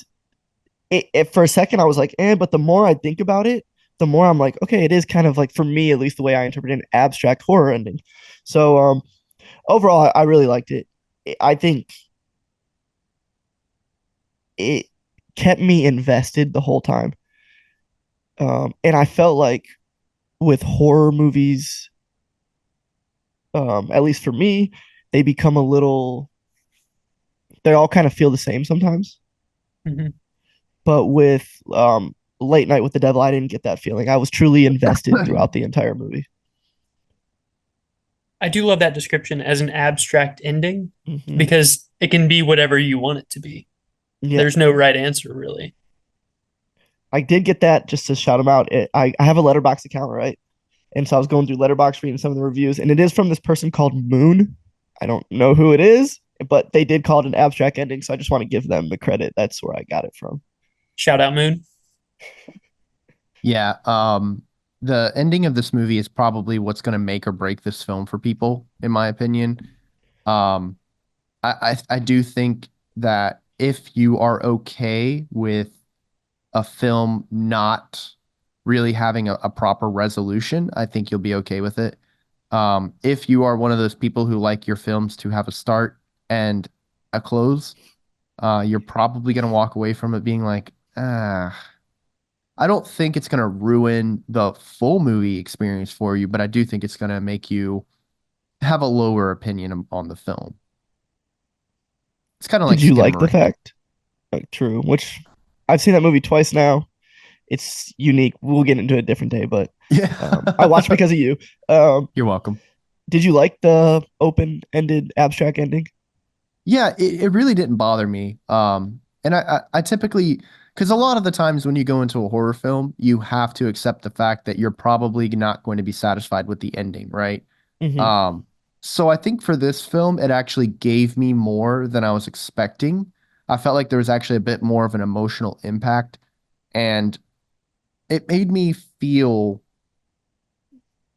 for a second I was like, but the more I think about it, the more I'm like, okay, it is kind of like for me at least the way I interpret an abstract horror ending. So overall I really liked it. I think it kept me invested the whole time. And I felt like with horror movies, at least for me, they become a little, they all kind of feel the same sometimes. Mhm. But with Late Night with the Devil, I didn't get that feeling. I was truly invested throughout the entire movie. I do love that description as an abstract ending Mm-hmm. because it can be whatever you want it to be. Yeah, There's no right answer, really. I did get that just to shout them out. I have a Letterbox account, right? And so I was going through Letterbox reading some of the reviews, and it is from this person called Moon. I don't know who it is, but they did call it an abstract ending, so I just want to give them the credit. That's where I got it from. Shout out Moon. Yeah, the ending of this movie is probably what's going to make or break this film for people, in my opinion. Um, I do think that if you are okay with a film not really having a proper resolution, I think you'll be okay with it. If you are one of those people who like your films to have a start and a close, you're probably going to walk away from it being like, ah. I don't think it's going to ruin the full movie experience for you, but I do think it's going to make you have a lower opinion on the film. It's kind of like Did you like the Skinamarink. fact? True, which I've seen that movie twice now. It's unique. We'll get into it a different day, but I watched Yeah. because of you. Um, You're welcome. did you like the open-ended abstract ending? Yeah, it really didn't bother me. And I typically, because a lot of the times when you go into a horror film, you have to accept the fact that you're probably not going to be satisfied with the ending, right? Hmm. Um, so I think for this film, it actually gave me more than I was expecting. I felt like there was actually a bit more of an emotional impact, and it made me feel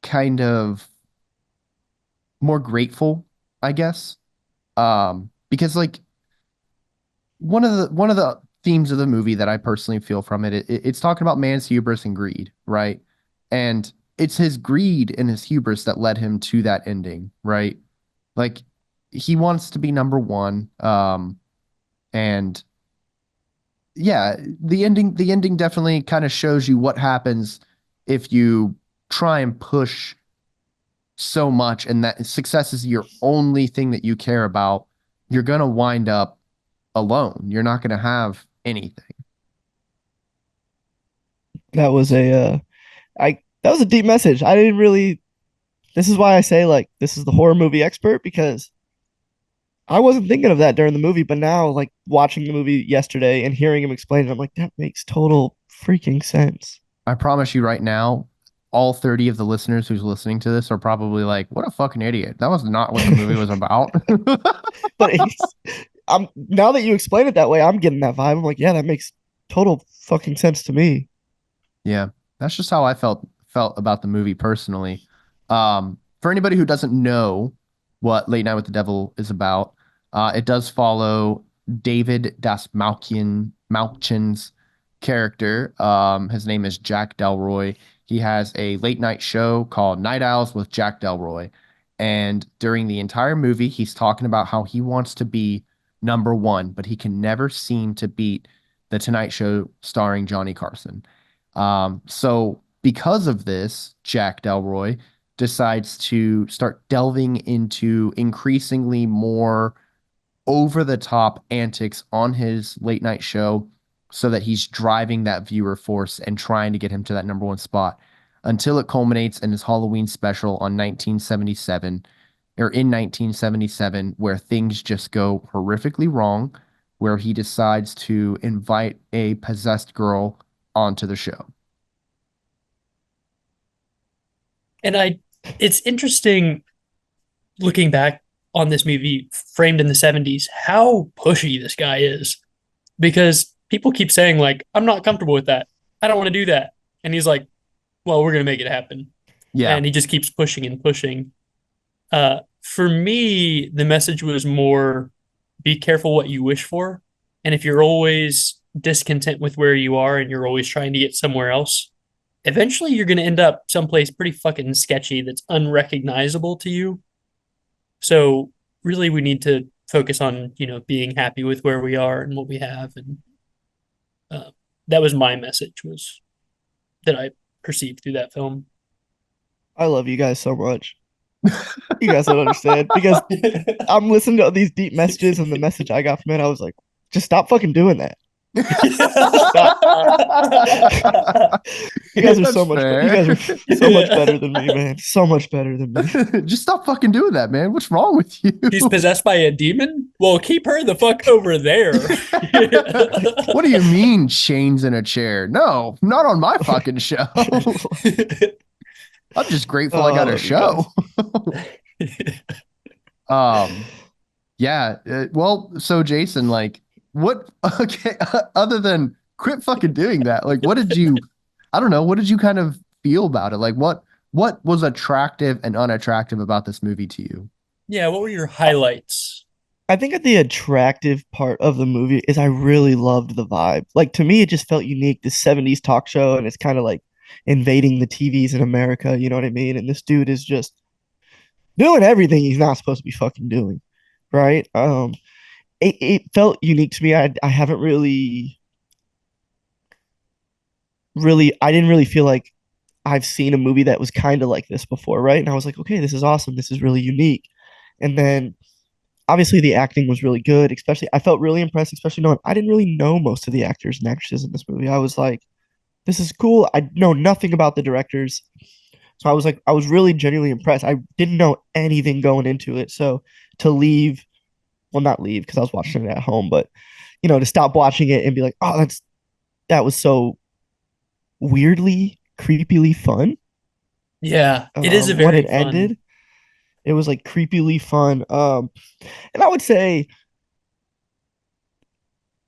kind of more grateful, I guess. Because like one of the themes of the movie that I personally feel from it's talking about man's hubris and greed, right? And it's his greed and his hubris that led him to that ending, right? Like he wants to be number one. And yeah, the ending definitely kind of shows you what happens if you try and push so much and that success is your only thing that you care about. You're gonna wind up alone. You're not gonna have anything. That was a I that was a deep message. I didn't really. This is why I say like this is the horror movie expert because I wasn't thinking of that during the movie, but now like watching the movie yesterday and hearing him explain it, I'm like that makes total freaking sense. I promise you right now, all 30 of the listeners who's listening to this are probably like, what a fucking idiot. That was not what the movie was about. But I'm now that you explain it that way, I'm getting that vibe. I'm like, yeah, that makes total fucking sense to me. Yeah, that's just how I felt about the movie personally. For anybody who doesn't know what Late Night with the Devil is about, it does follow David Malchin's character. His name is Jack Delroy. He has a late night show called Night Owls with Jack Delroy. And during the entire movie, he's talking about how he wants to be number one, but he can never seem to beat The Tonight Show starring Johnny Carson. So because of this, Jack Delroy decides to start delving into increasingly more over the top antics on his late night show so that he's driving that viewer force and trying to get him to that number one spot until it culminates in his Halloween special on 1977 or in 1977 where things just go horrifically wrong where he decides to invite a possessed girl onto the show. And it's interesting looking back on this movie framed in the 70s, how pushy this guy is. Because people keep saying, like, I'm not comfortable with that. I don't want to do that. And he's like, well, we're going to make it happen. Yeah. And he just keeps pushing and pushing. For me, the message was more be careful what you wish for. And if you're always discontent with where you are and you're always trying to get somewhere else, eventually you're going to end up someplace pretty fucking sketchy that's unrecognizable to you. So really, we need to focus on being happy with where we are and what we have, and uh, that was my message was that I perceived through that film. I love you guys so much. You guys don't understand because I'm listening to these deep messages and the message I got from it. I was like, just stop fucking doing that. Stop. You guys are That's so much better. You fair. guys are so much better than me, man. So much better than me. Just stop fucking doing that, man. What's wrong with you? She's possessed by a demon. Well, keep her the fuck over there. What do you mean chains in a chair? No, not on my fucking show. I'm just grateful I Oh, I got a love you guys. show. Um, yeah. Well, so Jason, like, what? Okay, other than quit fucking doing that, like, what did you? I don't know. What did you kind of feel about it? Like, what was attractive and unattractive about this movie to you? Yeah, what were your highlights? I think that the attractive part of the movie is I really loved the vibe. Like to me, it just felt unique. This 70s talk show, and it's kind of like invading the TVs in America, you know what I mean? And this dude is just doing everything he's not supposed to be fucking doing. Right? It felt unique to me. I haven't really I didn't really feel like I've seen a movie that was kind of like this before, right? And I was like, okay, this is awesome. This is really unique. And then obviously the acting was really good, especially I felt really impressed, especially knowing I didn't really know most of the actors and actresses in this movie. I was like, this is cool. I know nothing about the directors. So I was like, I was really genuinely impressed. I didn't know anything going into it. So to leave, well, not leave because I was watching it at home, but to stop watching it and be like, oh, that was so weirdly, creepily fun. Yeah, it is a When very it fun. ended, it was like creepily fun. And I would say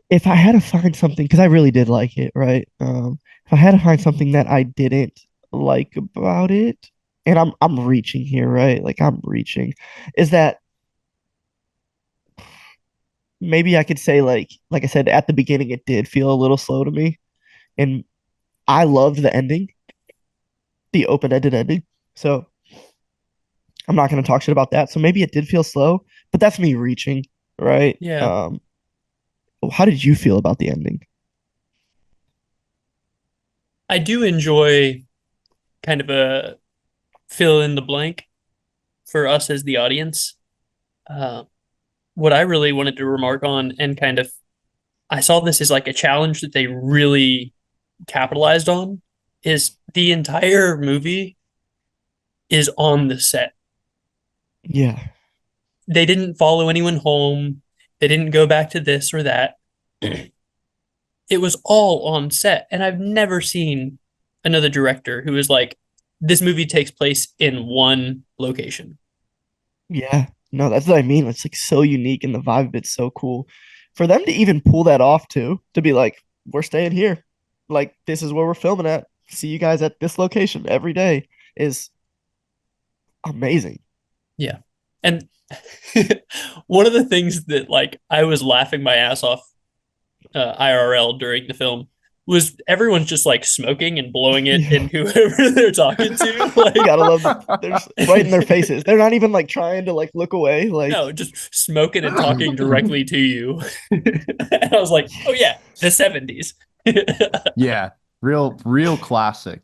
if I had to find something, because I really did like it, right? If I had to find something that I didn't like about it, and I'm reaching here, right? Like I'm reaching, is that maybe I could say like I said at the beginning, it did feel a little slow to me, and I loved the ending, the open-ended ending. So I'm not gonna talk shit about that. So maybe it did feel slow, but that's me reaching, right? Yeah, How did you feel about the ending? I do enjoy kind of a fill in the blank for us as the audience. Uh, what I really wanted to remark on and kind of I saw this as like a challenge that they really capitalized on is the entire movie is on the set. Yeah, They didn't follow anyone home. They didn't go back to this or that. It was all on set. And I've never seen another director who is like, this movie takes place in one location. yeah. No, that's what I mean. It's like so unique and the vibe of it's so cool. For them to even pull that off too, to be like, we're staying here. Like this is where we're filming at. See you guys at this location every day is amazing. Yeah. And one of the things that like I was laughing my ass off IRL during the film was everyone's just like smoking and blowing it Yeah. in whoever they're talking to. You gotta love that Like, there's right in their faces. They're not even like trying to like look away. Like no, just smoking and talking directly to you. And I was like, oh yeah, the 70s. Yeah, real classic.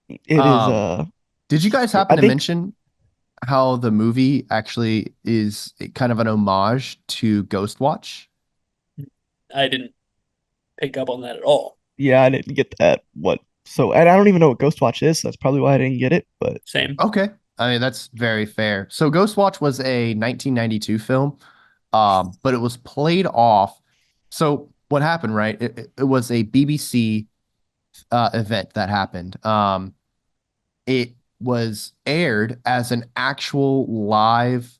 it is Um, did you guys I happen to think mention how the movie actually is kind of an homage to Ghostwatch? I didn't pick up on that at all. yeah, I didn't get that. What so and I don't even know what Ghostwatch is, so that's probably why I didn't get it. But Same. Okay. I mean, that's very fair. So Ghostwatch was a 1992 film, but it was played off. So what happened, right? It was a BBC event that happened. It was aired as an actual live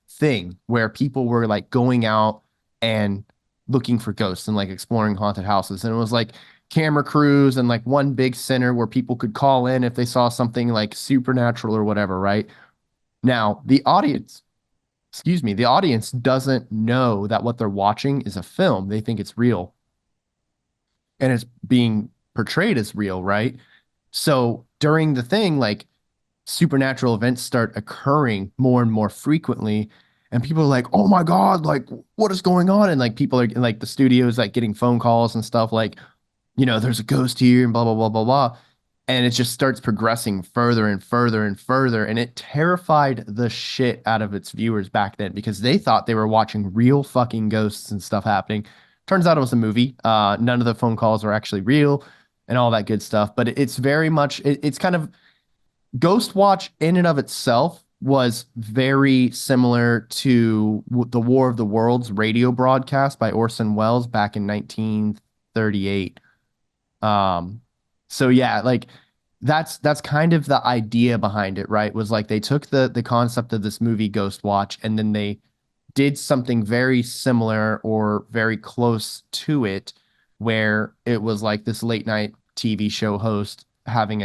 thing where people were like going out and looking for ghosts and like exploring haunted houses. And it was like camera crews and like one big center where people could call in if they saw something like supernatural or whatever, right? Now, the audience doesn't know that what they're watching is a film. They think it's real and it's being portrayed as real, right? So during the thing, like supernatural events start occurring more and more frequently, and people are like, oh my God, like what is going on? And like people are like the studios like getting phone calls and stuff like, there's a ghost here and blah blah blah blah blah. And it just starts progressing further and further and further. And it terrified the shit out of its viewers back then because they thought they were watching real fucking ghosts and stuff happening. Turns out it was a movie. None of the phone calls were actually real and all that good stuff. But it's very much, it's kind of Ghostwatch in and of itself was very similar to the War of the Worlds radio broadcast by Orson Welles back in 1938. Um, so yeah, like that's kind of the idea behind it, right? Was like they took the concept of this movie Ghostwatch and then they did something very similar or very close to it, where it was like this late night TV show host having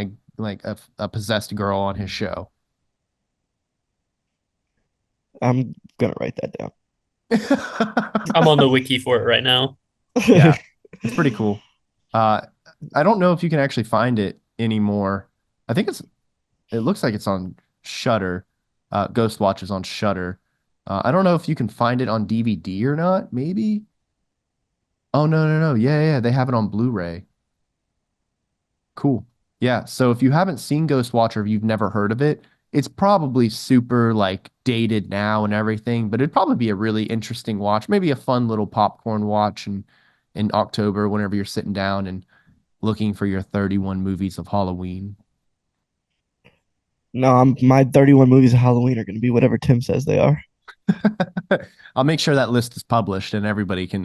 a possessed girl on his show. I'm gonna write that down. I'm on the wiki for it right now. Yeah, it's pretty cool. Uh, I don't know if you can actually find it anymore. I think it looks like it's on Shutter. Ghostwatch is on Shutter. I don't know if you can find it on DVD or not. Maybe. Oh no no no. Yeah yeah, they have it on Blu-ray. Cool. Yeah. So if you haven't seen Ghostwatch or if you've never heard of it, it's probably super like dated now and everything, but it'd probably be a really interesting watch. Maybe a fun little popcorn watch in October whenever you're sitting down and looking for your 31 movies of Halloween. No, my 31 movies of Halloween are gonna be whatever Tim says they are. I'll make sure that list is published and everybody can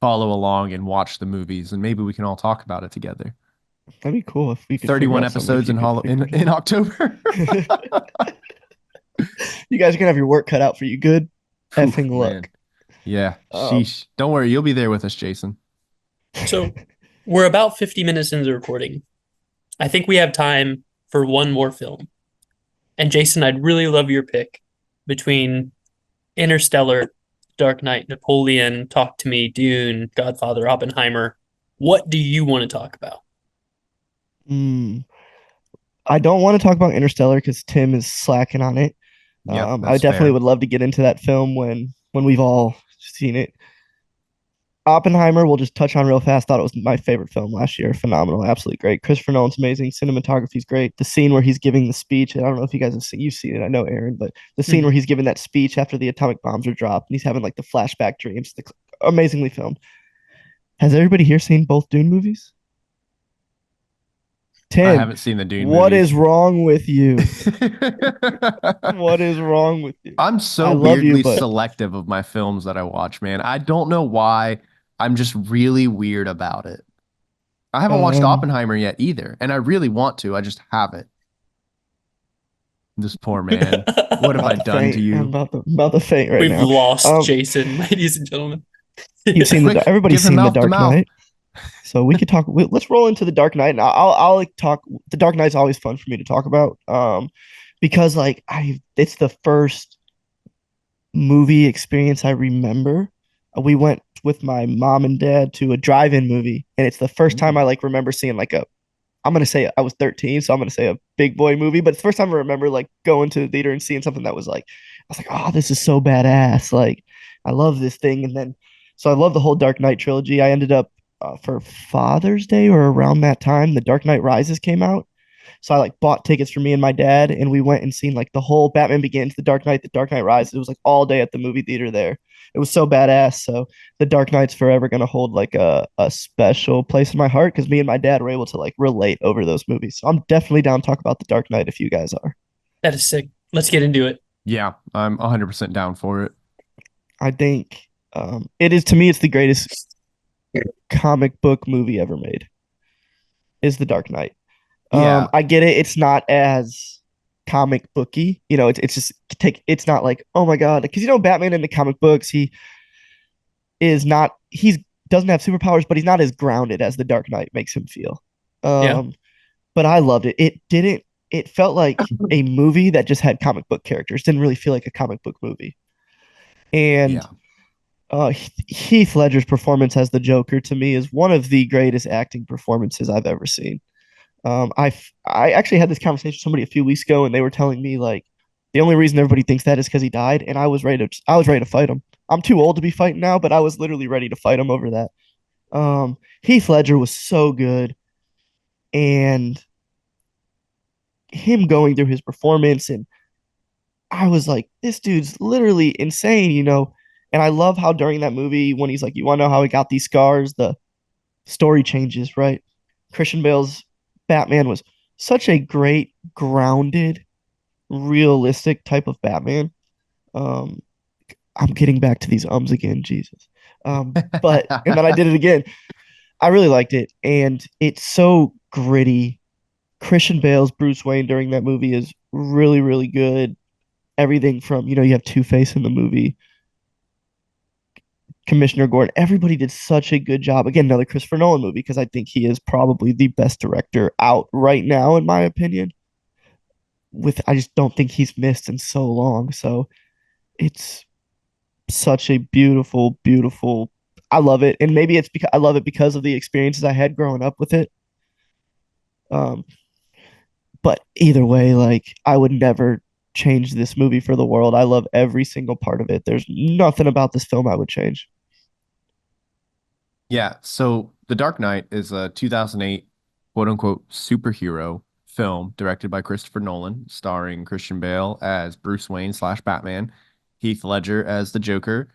follow along and watch the movies, and maybe we can all talk about it together. That'd be cool if we could figure 31 out some if episodes you in could in, figure in October. it out. You guys are gonna have your work cut out for you. Good Whew, effing man. luck. Yeah. Um, Sheesh. Don't worry, you'll be there with us, Jason. So we're about 50 minutes into the recording. I think we have time for one more film. And Jason, I'd really love your pick between Interstellar, Dark Knight, Napoleon, Talk to Me, Dune, Godfather, Oppenheimer. What do you want to talk about? mm, I don't want to talk about Interstellar because Tim is slacking on it. Yep, I that's definitely fair. would love to get into that film when we've all seen it. Oppenheimer, we'll just touch on real fast. Thought it was my favorite film last year. Phenomenal, absolutely great. Christopher Nolan's amazing. Cinematography's great. The scene where he's giving the speech. I don't know if you guys have seen. You've seen it. I know, Aaron, but the scene where Mhm. he's giving that speech after the atomic bombs are dropped and he's having like the flashback dreams. Amazingly filmed. Has everybody here seen both Dune movies? I Tim, haven't seen the Dune what is movies. wrong with you? What is wrong with you? I'm I so love you, weirdly but selective of my films that I watch, man. I don't know why. I'm just really weird about it. I haven't watched um, Oppenheimer yet either, and I really want to. I just haven't. This poor man. What I'm have I about to done to faint. I'm you? about to faint right We've now. lost Um, Jason, ladies and gentlemen. you've seen the Quick, everybody's give him seen the mouth to Dark mouth. Knight, so we could talk. Let's roll into the Dark Knight, and I'll like talk. The Dark Knight's always fun for me to talk about, because like it's the first movie experience I remember. We went with my mom and dad to a drive-in movie, and it's the first time I Ooh. like remember seeing like a. I'm gonna say I was 13, so I'm gonna say a big boy movie, but it's the first time I remember like going to the theater and seeing something that was like, I was like, oh, this is so badass. Like, I love this thing. And then, so I love the whole Dark Knight trilogy. I ended up for Father's Day or around that time, the Dark Knight Rises came out. So I like bought tickets for me and my dad, and we went and seen like the whole Batman Begins, the Dark Knight Rises. It was like all day at the movie theater there. It was so badass. So the Dark Knight's forever gonna hold like a special place in my heart because me and my dad were able to like relate over those movies. So I'm definitely down to talk about the Dark Knight if you guys are. That is sick. Let's get into it. Yeah, I'm 100% down for it. I think it is to me it's the greatest comic book movie ever made. Is the Dark Knight. Yeah, I get it. It's not as comic booky. You know, it's just take. It's not like oh my god, because you know Batman in the comic books, he is not. He's doesn't have superpowers, but he's not as grounded as the Dark Knight makes him feel. Yeah. Um, but I loved it. It didn't. It felt like a movie that just had comic book characters. Didn't really feel like a comic book movie. And yeah, Heath Ledger's performance as the Joker to me is one of the greatest acting performances I've ever seen. I actually had this conversation with somebody a few weeks ago, and they were telling me like the only reason everybody thinks that is because he died, and I was ready to fight him. I'm too old to be fighting now, but I was literally ready to fight him over that. Heath Ledger was so good, and him going through his performance, and I was like, this dude's literally insane, you know. And I love how during that movie, when he's like, "You want to know how he got these scars?" The story changes, right? Christian Bale's Batman was such a great, grounded, realistic type of Batman. Um, I'm getting back to these ums again, Jesus. But and then I did it again. I really liked it, and it's so gritty. Christian Bale's Bruce Wayne during that movie is really, really good. Everything from you have Two Face in the movie, Commissioner Gordon. Everybody did such a good job. Again, another Christopher Nolan movie because I think he is probably the best director out right now, in my opinion. I just don't think he's missed in so long. So it's such a beautiful, beautiful. I love it, and maybe it's because I love it because of the experiences I had growing up with it. Um, but either way, like I would never change this movie for the world. I love every single part of it. There's nothing about this film I would change. yeah. So The Dark Knight is a 2008 quote unquote superhero film directed by Christopher Nolan, starring Christian Bale as Bruce Wayne slash Batman, Heath Ledger as the Joker,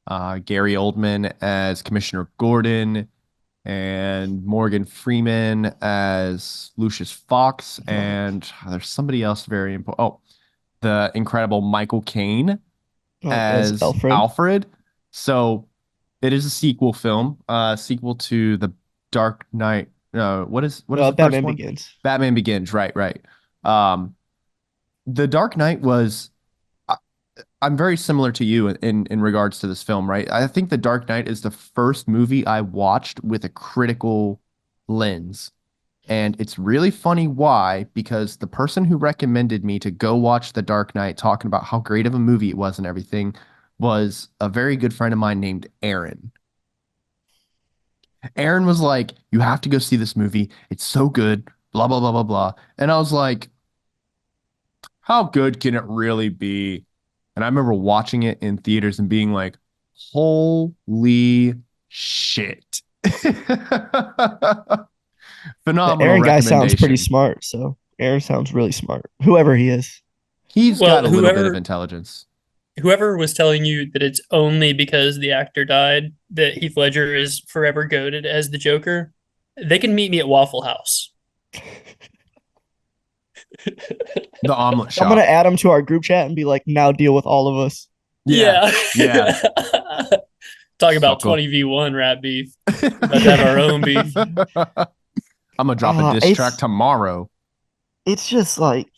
Gary Oldman as Commissioner Gordon, and Morgan Freeman as Lucius Fox, Oh, and there's somebody else very important. Oh, the incredible Michael Caine As as Alfred. Alfred. So it is a sequel film, sequel to the Dark Knight. What is the first Batman one? Begins. Batman Begins. Right, right. Um, the Dark Knight was. I- I'm very similar to you in regards to this film, right? I think The Dark Knight is the first movie I watched with a critical lens. And it's really funny why, because the person who recommended me to go watch The Dark Knight, talking about how great of a movie it was and everything, was a very good friend of mine named Aaron. Aaron was like, "You have to go see this movie. It's so good, blah, blah, blah, blah, blah." And I was like, how good can it really be? And I remember watching it in theaters and being like, holy shit. The Phenomenal Aaron guy sounds pretty recommendation. smart, so Aaron sounds really smart. Whoever he is. He's got Well, a little bit of whoever intelligence. whoever was telling you that it's only because the actor died that Heath Ledger is forever goated as the Joker, they can meet me at Waffle House. The omelet I'm gonna shop. add him to our group chat and be like, now deal with all of us. Yeah. Yeah. Yeah. Talk about Suckle. 20v1 rap beef. We're about to have our own beef. I'm gonna drop a diss track It's tomorrow. it's just like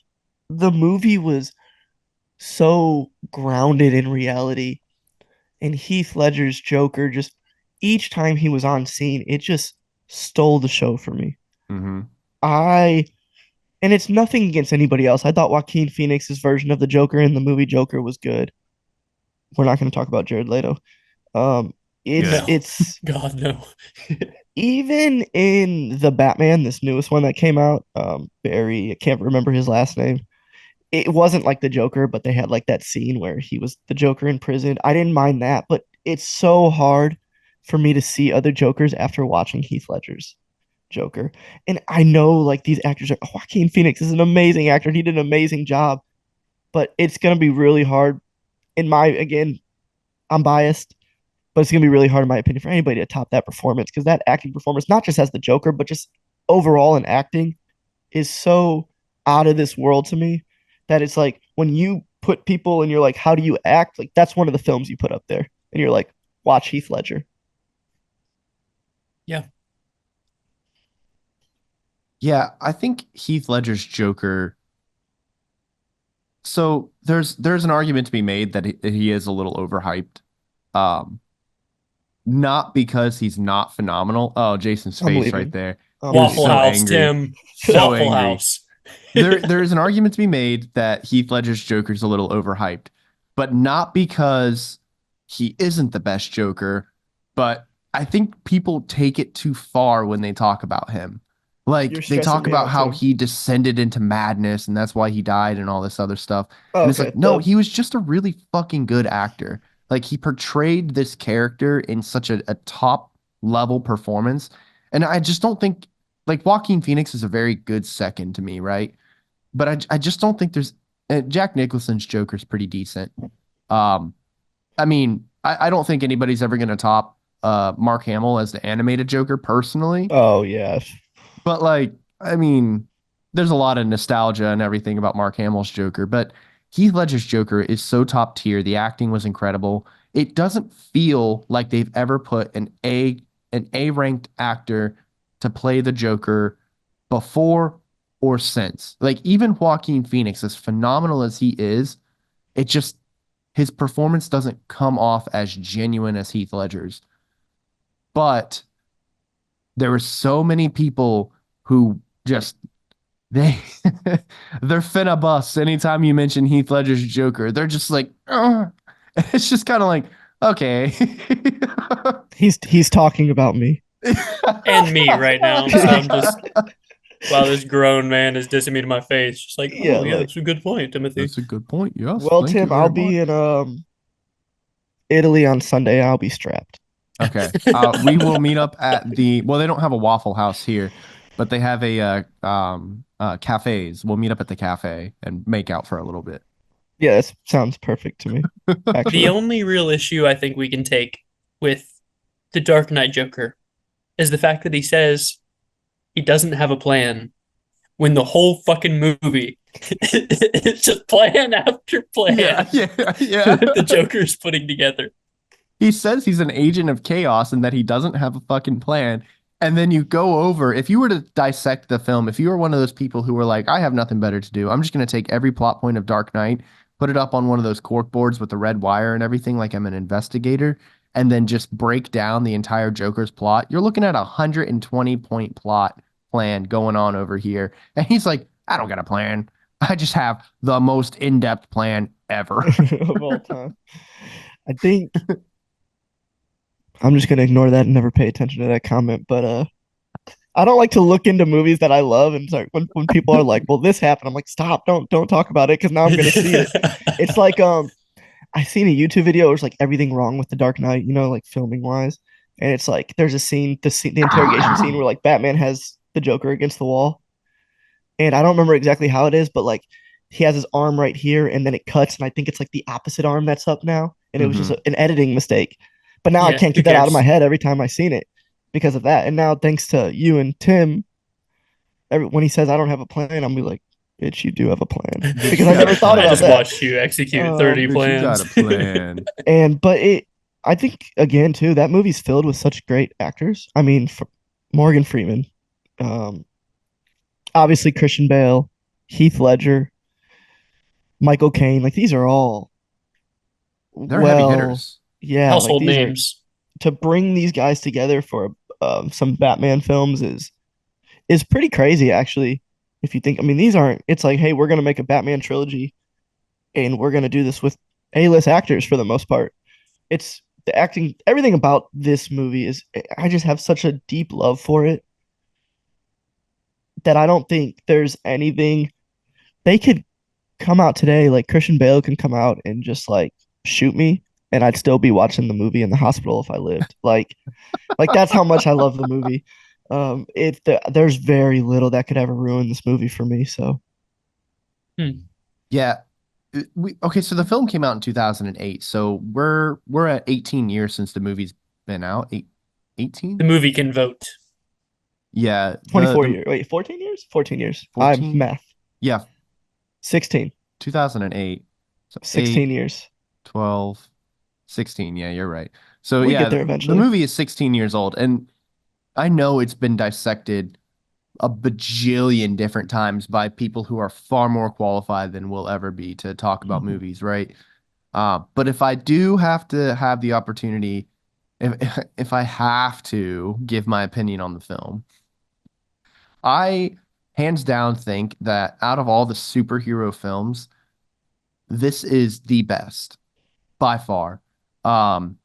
the movie was so grounded in reality, and Heath Ledger's Joker just each time he was on scene, it just stole the show for me. Hmm. I and it's nothing against anybody else. I thought Joaquin Phoenix's version of the Joker in the movie Joker was good. We're not going to talk about Jared Leto. Um, it's Good. No. it's God, no. even in the Batman, this newest one that came out. Barry, I can't remember his last name. It wasn't like the Joker, but they had like that scene where he was the Joker in prison. I didn't mind that, but it's so hard for me to see other Jokers after watching Heath Ledger's Joker. And I know like these actors are Joaquin Phoenix is an amazing actor. He did an amazing job, but it's gonna be really hard. In my again, I'm biased, but it's gonna be really hard in my opinion for anybody to top that performance because that acting performance, not just as the Joker, but just overall in acting, is so out of this world to me that it's like when you put people and you're like, how do you act? Like that's one of the films you put up there, and you're like, watch Heath Ledger. Yeah. Yeah, I think Heath Ledger's Joker. So there's an argument to be made that he is a little overhyped. Um, Not because he's not phenomenal. Oh, Jason's I'm face right leaving. there. I'm He was Waffle leaving. so House, angry. Tim. So Waffle angry. House. There is an argument to be made that Heath Ledger's Joker's a little overhyped, but not because he isn't the best Joker, but I think people take it too far when they talk about him. You're Like they stressing talk me about out, how Tim. he descended into madness and that's why he died and all this other stuff. Oh, And it's okay. like, no, he was just a really fucking good actor. Like he portrayed this character in such a top level performance. And I just don't think like Joaquin Phoenix is a very good second to me, right? But I just don't think there's Jack Nicholson's Joker's pretty decent. Um, I mean, I don't think anybody's ever going to top Mark Hamill as the animated Joker personally. Oh yeah. But like, I mean, there's a lot of nostalgia and everything about Mark Hamill's Joker, but Heath Ledger's Joker is so top tier. The acting was incredible. It doesn't feel like they've ever put an A ranked actor to play the Joker before or since. Like even Joaquin Phoenix, as phenomenal as he is, it just his performance doesn't come off as genuine as Heath Ledger's. But there were so many people who just they they're finna bust anytime you mention Heath Ledger's Joker. They're just like, "Ugh." It's just kind of like, okay. He's talking about me. And me right now. So I'm just, wow, this grown man is dissing me to my face. Just like, Yeah, oh, yeah, like that's a good point, Timothy. That's a good point. Yes, well, thank you Tim, I'll very be much. in Italy on Sunday. I'll be strapped. Okay. We will meet up at well, they don't have a Waffle House here, but they have a cafes. We'll meet up at the cafe and make out for a little bit. Yeah, that sounds perfect to me. The Actually, only real issue I think we can take with the Dark Knight Joker is the fact that he says he doesn't have a plan when the whole fucking movie It's just plan after Yeah, plan yeah, yeah. that the Joker's putting together. He says he's an agent of chaos and that he doesn't have a fucking plan. And then you go over, if you were to dissect the film, if you were one of those people who were like, I have nothing better to do, I'm just going to take every plot point of Dark Knight, put it up on one of those cork boards with the red wire and everything, like I'm an investigator, and then just break down the entire Joker's plot, you're looking at a 120-point plot plan going on over here. And he's like, I don't got a plan. I just have the most in-depth plan ever. of all time. I think I'm just gonna ignore that and never pay attention to that comment. But I don't like to look into movies that I love, and like when people are like, "Well, this happened," I'm like, "Stop! Don't talk about it," because now I'm gonna see it. It's like I seen a YouTube video. It was like everything wrong with the Dark Knight, like filming wise, and it's like there's a scene, the interrogation scene where like Batman has the Joker against the wall, and I don't remember exactly how it is, but like he has his arm right here, and then it cuts, and I think it's like the opposite arm that's up now, and it was just Mhm. an editing mistake. But now I Yeah, can't who get that out of my cares? head every time I seen it because of that. And now thanks to you and Tim, when he says I don't have a plan, I'm be like, bitch, you do have a plan Bitch, because you I got a never thought I about just plan. that. watched you execute Um, 30 Bitch, you got plans. a plan. but I think again too, that movie's filled with such great actors. I mean, Morgan Freeman, um, obviously Christian Bale, Heath Ledger, Michael Caine. Like these are all They're heavy well, hitters. yeah. Like Household these are names. to bring these guys together for some Batman films is pretty crazy actually. If you think, I mean, these aren't. It's like, hey, we're gonna make a Batman trilogy, and we're gonna do this with A-list actors for the most part. It's the acting, everything about this movie is. I just have such a deep love for it that I don't think there's anything they could come out today. Like Christian Bale can come out and just like shoot me, and I'd still be watching the movie in the hospital if I lived. Like that's how much I love the movie. There's very little that could ever ruin this movie for me. So Hmm. Yeah. Okay, so the film came out in 2008. So we're at 18 years since the movie's been out. 18? The movie can vote. Yeah, the 24 the years. Wait, 14 years? 14 years. I'm 14? math. Yeah, 16. 2008. So 16 8, years. 12, 16. Yeah, you're right. So We yeah, get the, there the eventually. movie is 16 years old and I know it's been dissected a bajillion different times by people who are far more qualified than we'll ever be to talk about Mhm. movies, right? But if I do have to have the opportunity, if I have to give my opinion on the film, I hands down think that out of all the superhero films, this is the best by far. Um,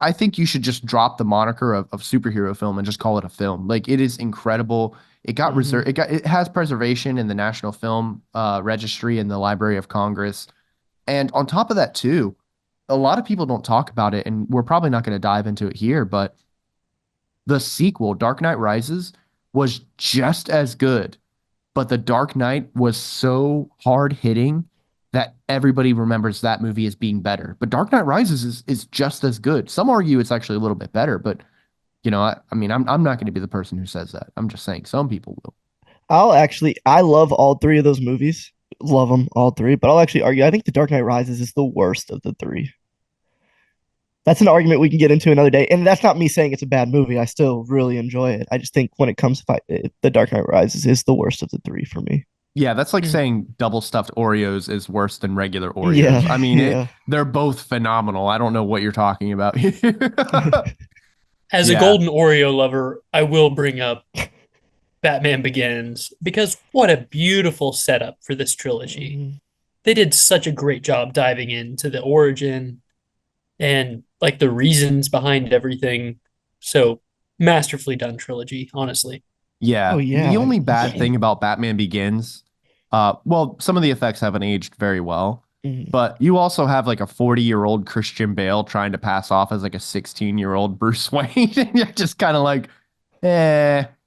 I think you should just drop the moniker of superhero film and just call it a film. Like it is incredible. It got Mhm. reserved. It has preservation in the National Film Registry in the Library of Congress. And on top of that too, a lot of people don't talk about it, and we're probably not going to dive into it here, but the sequel, Dark Knight Rises, was just as good, but The Dark Knight was so hard hitting that everybody remembers that movie as being better. But Dark Knight Rises is just as good. Some argue it's actually a little bit better, but I mean, I'm not going to be the person who says that. I'm just saying some people will. I love all three of those movies. Love them all three, but I'll actually argue. I think The Dark Knight Rises is the worst of the three. That's an argument we can get into another day. And that's not me saying it's a bad movie. I still really enjoy it. I just think when it comes to The Dark Knight Rises is the worst of the three for me. Yeah, that's like Hmm. saying double stuffed Oreos is worse than regular Oreos. Yeah, I mean, yeah. they're both phenomenal. I don't know what you're talking about here. As a Yeah. golden Oreo lover, I will bring up Batman Begins because what a beautiful setup for this trilogy. Mhm. They did such a great job diving into the origin and like the reasons behind everything. So masterfully done trilogy, honestly. Oh Yeah. The yeah. only bad thing about Batman Begins, well, some of the effects haven't aged very well, Mhm. but you also have like a 40-year-old Christian Bale trying to pass off as like a 16-year-old Bruce Wayne. And you're just kind of like,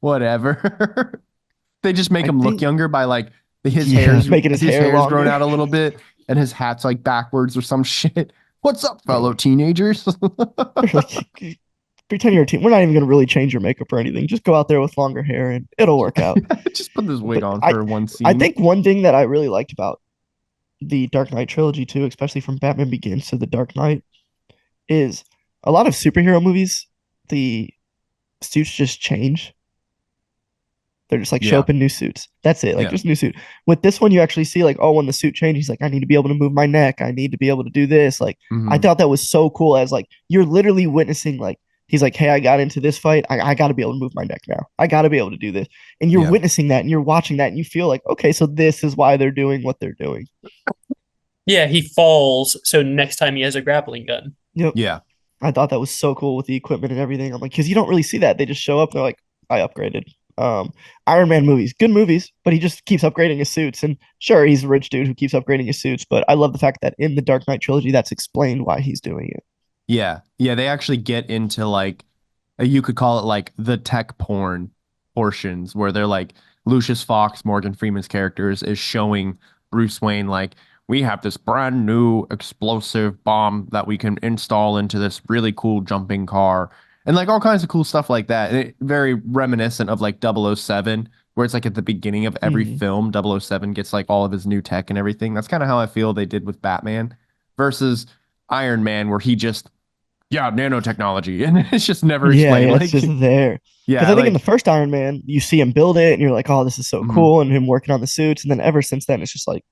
whatever. They just make I him look think younger by like yeah, making his his hair hair's grown longer. out a little bit and his hat's like backwards or some shit. What's up, fellow Bro. teenagers? Like, pretend you're a teen. We're not even gonna really change your makeup or anything. Just go out there with longer hair and it'll work out. Just put this wig But on for one I scene. think one thing that I really liked about the Dark Knight trilogy too, especially from Batman Begins to the Dark Knight, is a lot of superhero movies, the suits just change. They're just like show Yeah, up in new suits. That's it. Like yeah. just new suit. With this one, you actually see like, oh, when the suit changes, like I need to be able to move my neck. I need to be able to do this. Like I Hmm. thought that was so cool. As like you're literally witnessing like he's like, hey, I got into this fight. I got to be able to move my neck now. I got to be able to do this. And you're Yeah, witnessing that and you're watching that and you feel like, okay, so this is why they're doing what they're doing. Yeah, he falls, so next time he has a grappling gun. Yep. yeah. I thought that was so cool with the equipment and everything. I'm like, because you don't really see that. They just show up. They're like, I upgraded. Um, Iron Man movies, good movies, but he just keeps upgrading his suits. And sure, he's a rich dude who keeps upgrading his suits. But I love the fact that in the Dark Knight trilogy, that's explained why he's doing it. Yeah. Yeah, they actually get into like you could call it like the tech porn portions where they're like Lucius Fox, Morgan Freeman's characters is showing Bruce Wayne like we have this brand new explosive bomb that we can install into this really cool jumping car and like all kinds of cool stuff like that. And very reminiscent of like 007 where it's like at the beginning of every Mm, film 007 gets like all of his new tech and everything. That's kind of how I feel they did with Batman versus Iron Man where he just yeah, nanotechnology. And it's just never yeah, explained. yeah, it's Like, just there. Because yeah, I think in the like, first Iron Man, you see him build it, and you're like, "Oh, this is so mhm. cool," and him working on the suits. And then ever since then, it's just like,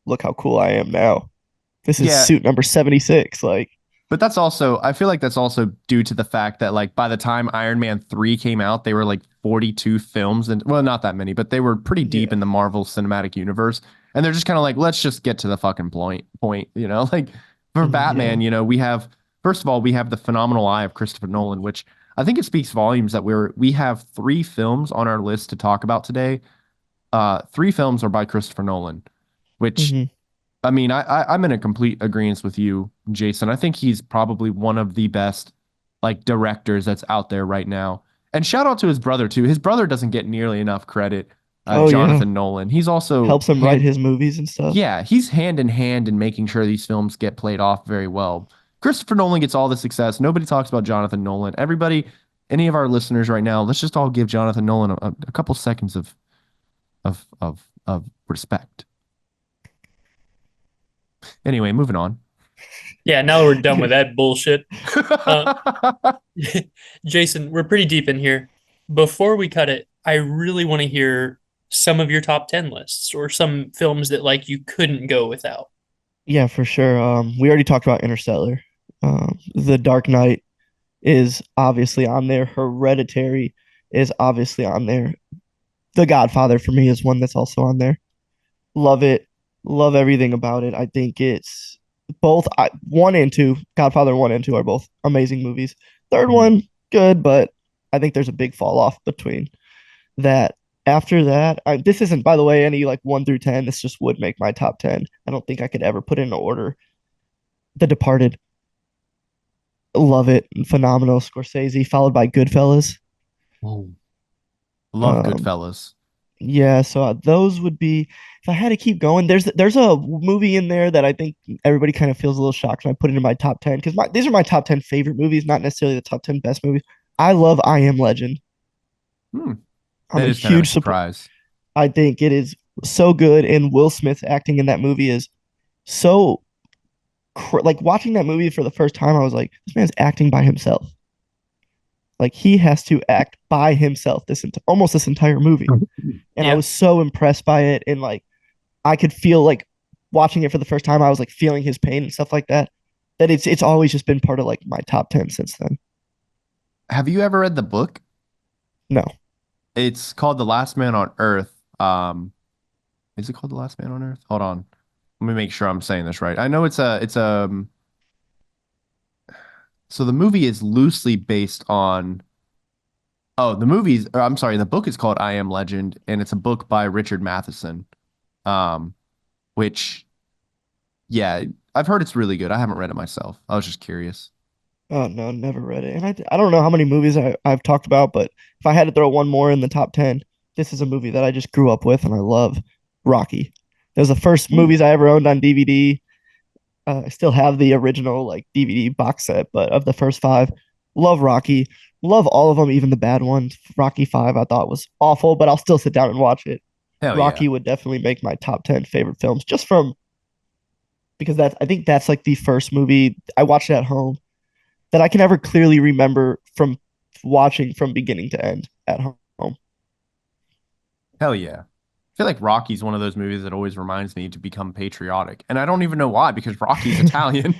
"Look how cool I am now." This is Yeah. suit number 76. Like, But that's also, I feel like that's also due to the fact that, like, by the time Iron Man 3 came out, they were like 42 films. And, well, not that many, but they were pretty deep yeah, in the Marvel Cinematic Universe. And they're just kind of like, let's just get to the fucking point, you know? Like, for yeah, Batman, we have, first of all, we have the phenomenal eye of Christopher Nolan, which I think it speaks volumes that we have three films on our list to talk about today. Three films are by Christopher Nolan, which hmm I mean, I'm in a complete agreement with you, Jason. I think he's probably one of the best like directors that's out there right now. And shout out to his brother too. His brother doesn't get nearly enough credit. oh yeah, Jonathan Nolan. He's also helps him write his movies and stuff. yeah, he's hand in hand in making sure these films get played off very well. Christopher Nolan gets all the success. Nobody talks about Jonathan Nolan. Everybody, any of our listeners right now, let's just all give Jonathan Nolan a couple seconds of respect. Anyway, moving on. Yeah, now we're done with that bullshit. Uh, Jason, we're pretty deep in here. Before we cut it, I really want to hear some of your top 10 lists or some films that like you couldn't go without. Yeah, for sure. We already talked about Interstellar. The Dark Knight is obviously on there. Hereditary is obviously on there. The Godfather for me is one that's also on there. Love it. Love everything about it. I think it's both one and two. Godfather one and two are both amazing movies. Third Mhm. one good, but I think there's a big fall off between that. After that, this isn't, by the way, any like 1 through 10. This just would make my top 10. I don't think I could ever put it in order. The Departed, love it, phenomenal. Scorsese, followed by Goodfellas. Whoa. Love Um, Goodfellas. yeah, so those would be if I had to keep going. There's a movie in there that I think everybody kind of feels a little shocked when I put it in my top 10 because these are my top 10 favorite movies, not necessarily the top 10 best movies. I love I Am Legend. Hmm. I'm That a is kind of a huge support. surprise. I think it is so good, and Will Smith's acting in that movie is so like watching that movie for the first time. I was like, this man's acting by himself. Like he has to act by himself almost this entire movie, and I Yeah. was so impressed by it. And like I could feel like watching it for the first time, I was like feeling his pain and stuff like that. That it's always just been part of like my top 10 since then. Have you ever read the book? No. It's called The Last Man on Earth. Is it called The Last Man on Earth? Hold on. Let me make sure I'm saying this right. I know so the movie is loosely based on oh, I'm sorry, the book is called I Am Legend and it's a book by Richard Matheson. Um, which yeah, I've heard it's really good. I haven't read it myself. I was just curious. Oh no, never read it. And I don't know how many movies I've talked about, but if I had to throw one more in the top 10, this is a movie that I just grew up with and I love. Rocky. It was the first Ooh. movies I ever owned on DVD. I still have the original like DVD box set, but of the first five, Love Rocky. Love all of them, even the bad ones. Rocky 5 I thought was awful, but I'll still sit down and watch it. Hell yeah. Rocky would definitely make my top 10 favorite films just from because that's I think that's like the first movie I watched at home that I can ever clearly remember from watching from beginning to end at home. Hell yeah. I feel like Rocky's one of those movies that always reminds me to become patriotic. And I don't even know why, because Rocky's Italian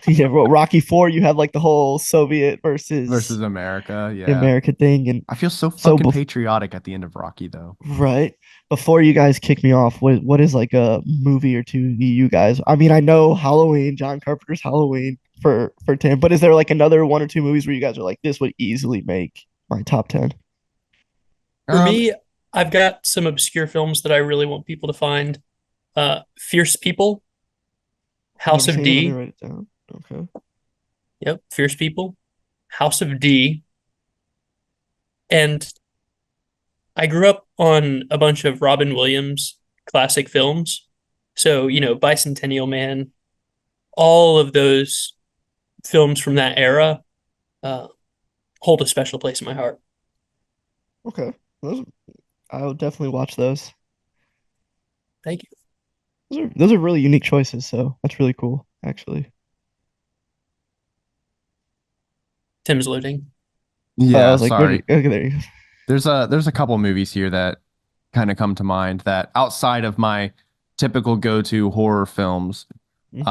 Yeah, well, Rocky 4, you have like the whole Soviet versus versus America. Yeah. America thing. And I feel so so, fucking patriotic at the end of Rocky, though. right before you guys kick me off, what is like a movie or two you guys? I mean, I know Halloween, John Carpenter's Halloween for Tim, but is there like another one or two movies where you guys are like, this would easily make my top 10? For Um, me, I've got some obscure films that I really want people to find. Fierce People, House Never of seen it. Let me D. write it down. Okay. Yep, Fierce People, House of D. And I grew up on a bunch of Robin Williams classic films. So, Bicentennial Man, all of those films from that era uh, hold a special place in my heart. Okay. Those, I would definitely watch those. Thank you. Those are really unique choices, so that's really cool, actually. Tim's loading. I yeah, was like, where did sorry. okay, there you go. There's a couple movies here that kind of come to mind that outside of my typical go-to horror films, Hmm.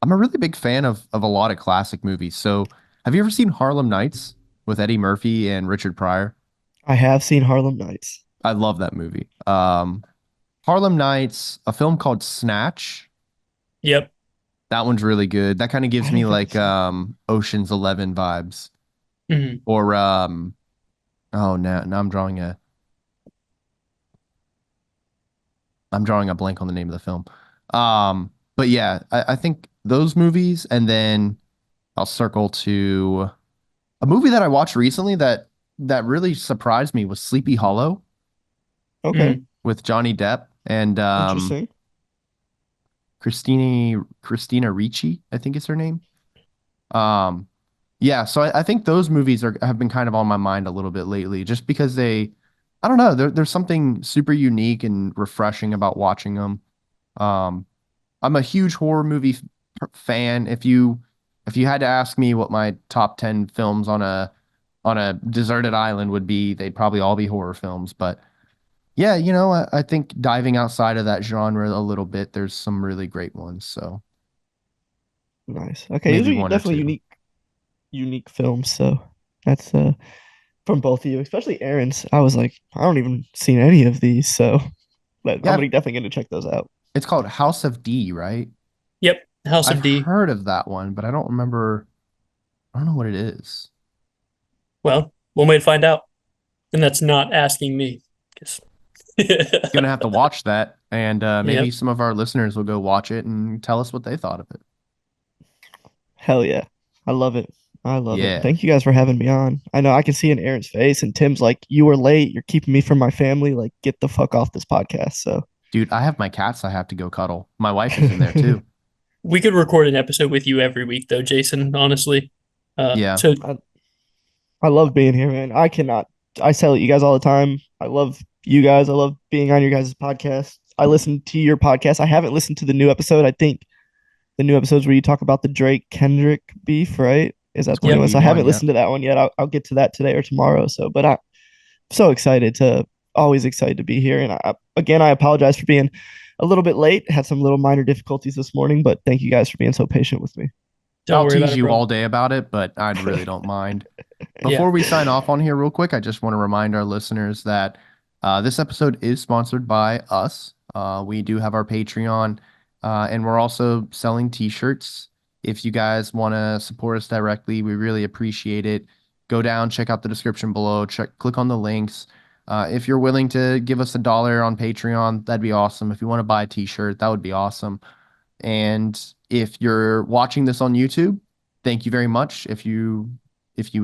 I'm a really big fan of a lot of classic movies. So, have you ever seen Harlem Nights with Eddie Murphy and Richard Pryor? I have seen Harlem Nights. I love that movie. Harlem Nights, a film called Snatch. Yep. That one's really good. That kind of I gives don't me think I've like seen. Ocean's 11 vibes. Mhm. Or oh no, now I'm drawing a blank on the name of the film. But yeah, I think those movies, and then I'll circle to a movie that I watched recently that really surprised me was Sleepy Hollow Okay, Mhm. with Johnny Depp and interesting. Christina Ricci, I think is her name. Um, yeah, so I think those movies have been kind of on my mind a little bit lately, just because I don't know, there's something super unique and refreshing about watching them. Um, I'm a huge horror movie fan. If you had to ask me what my top 10 films on a deserted island would be, they'd probably all be horror films. But yeah, I think diving outside of that genre a little bit, there's some really great ones. So Nice. Okay, these maybe are one or definitely two. unique films. So that's from both of you, especially Aaron's. I was like, I don't even seen any of these, so but I'm Yeah, gonna definitely gonna check those out. it's called House of D, right? Yep. House I've of D. heard of that one, but I don't remember. I don't know what it is. Well, one way to find out. And that's not asking me. 'Cause- Gonna have to watch that, and maybe Yep. some of our listeners will go watch it and tell us what they thought of it. Hell yeah. I love it. I love it. Yeah. Thank you guys for having me on. I know I can see in Aaron's face and Tim's like, you were late. You're keeping me from my family. Like, get the fuck off this podcast. So Dude, I have my cats I have to go cuddle. My wife is in there too. We could record an episode with you every week, though, Jason, honestly. Yeah. So I, I love being here, man. I cannot I tell you guys all the time. I love you guys. I love being on your guys' podcast. I listen to your podcast. I haven't listened to the new episode. I think the new episodes where you talk about the Drake Kendrick beef, right? Is that the new one? So I 20V1, haven't yep. listened to that one yet. I'll get to that today or tomorrow. So, but I'm so excited to always excited to be here. And again, I apologize for being a little bit late. Had some little minor difficulties this morning, but thank you guys for being so patient with me. don't I'll worry about tease it, you bro. all day about it, but I really don't mind. Yeah. Before we sign off on here, real quick, I just want to remind our listeners that this episode is sponsored by us. We do have our Patreon, and we're also selling t-shirts. If you guys want to support us directly, we really appreciate it. Go down, check out the description below, click on the links. If you're willing to give us $1 on Patreon, that'd be awesome. If you want to buy a t-shirt, that would be awesome. And if you're watching this on YouTube, thank you very much. If you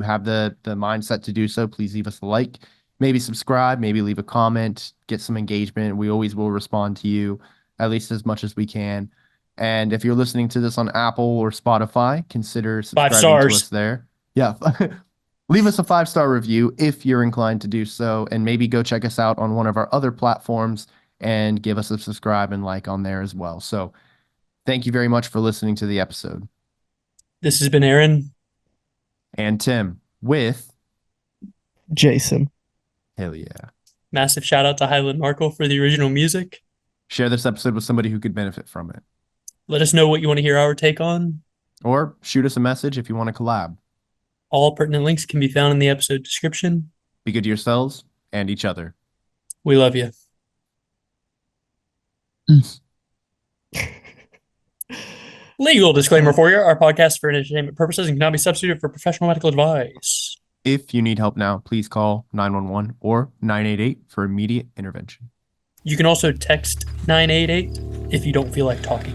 have the mindset to do so, please leave us a like, maybe subscribe, maybe leave a comment, get some engagement. We always will respond to you at least as much as we can. And if you're listening to this on Apple or Spotify, consider Five subscribing to us stars. there. Yeah. Leave us a 5-star review if you're inclined to do so, and maybe go check us out on one of our other platforms and give us a subscribe and like on there as well. So thank you very much for listening to the episode. This has been Aaron. And Tim with Jason. Hell yeah. Massive shout out to Highland Markle for the original music. Share this episode with somebody who could benefit from it. Let us know what you want to hear our take on. Or shoot us a message if you want to collab. All pertinent links can be found in the episode description. Be good to yourselves and each other. We love you. Legal disclaimer for you. Our podcast is for entertainment purposes and cannot be substituted for professional medical advice. If you need help now, please call 911 or 988 for immediate intervention. You can also text 988 if you don't feel like talking.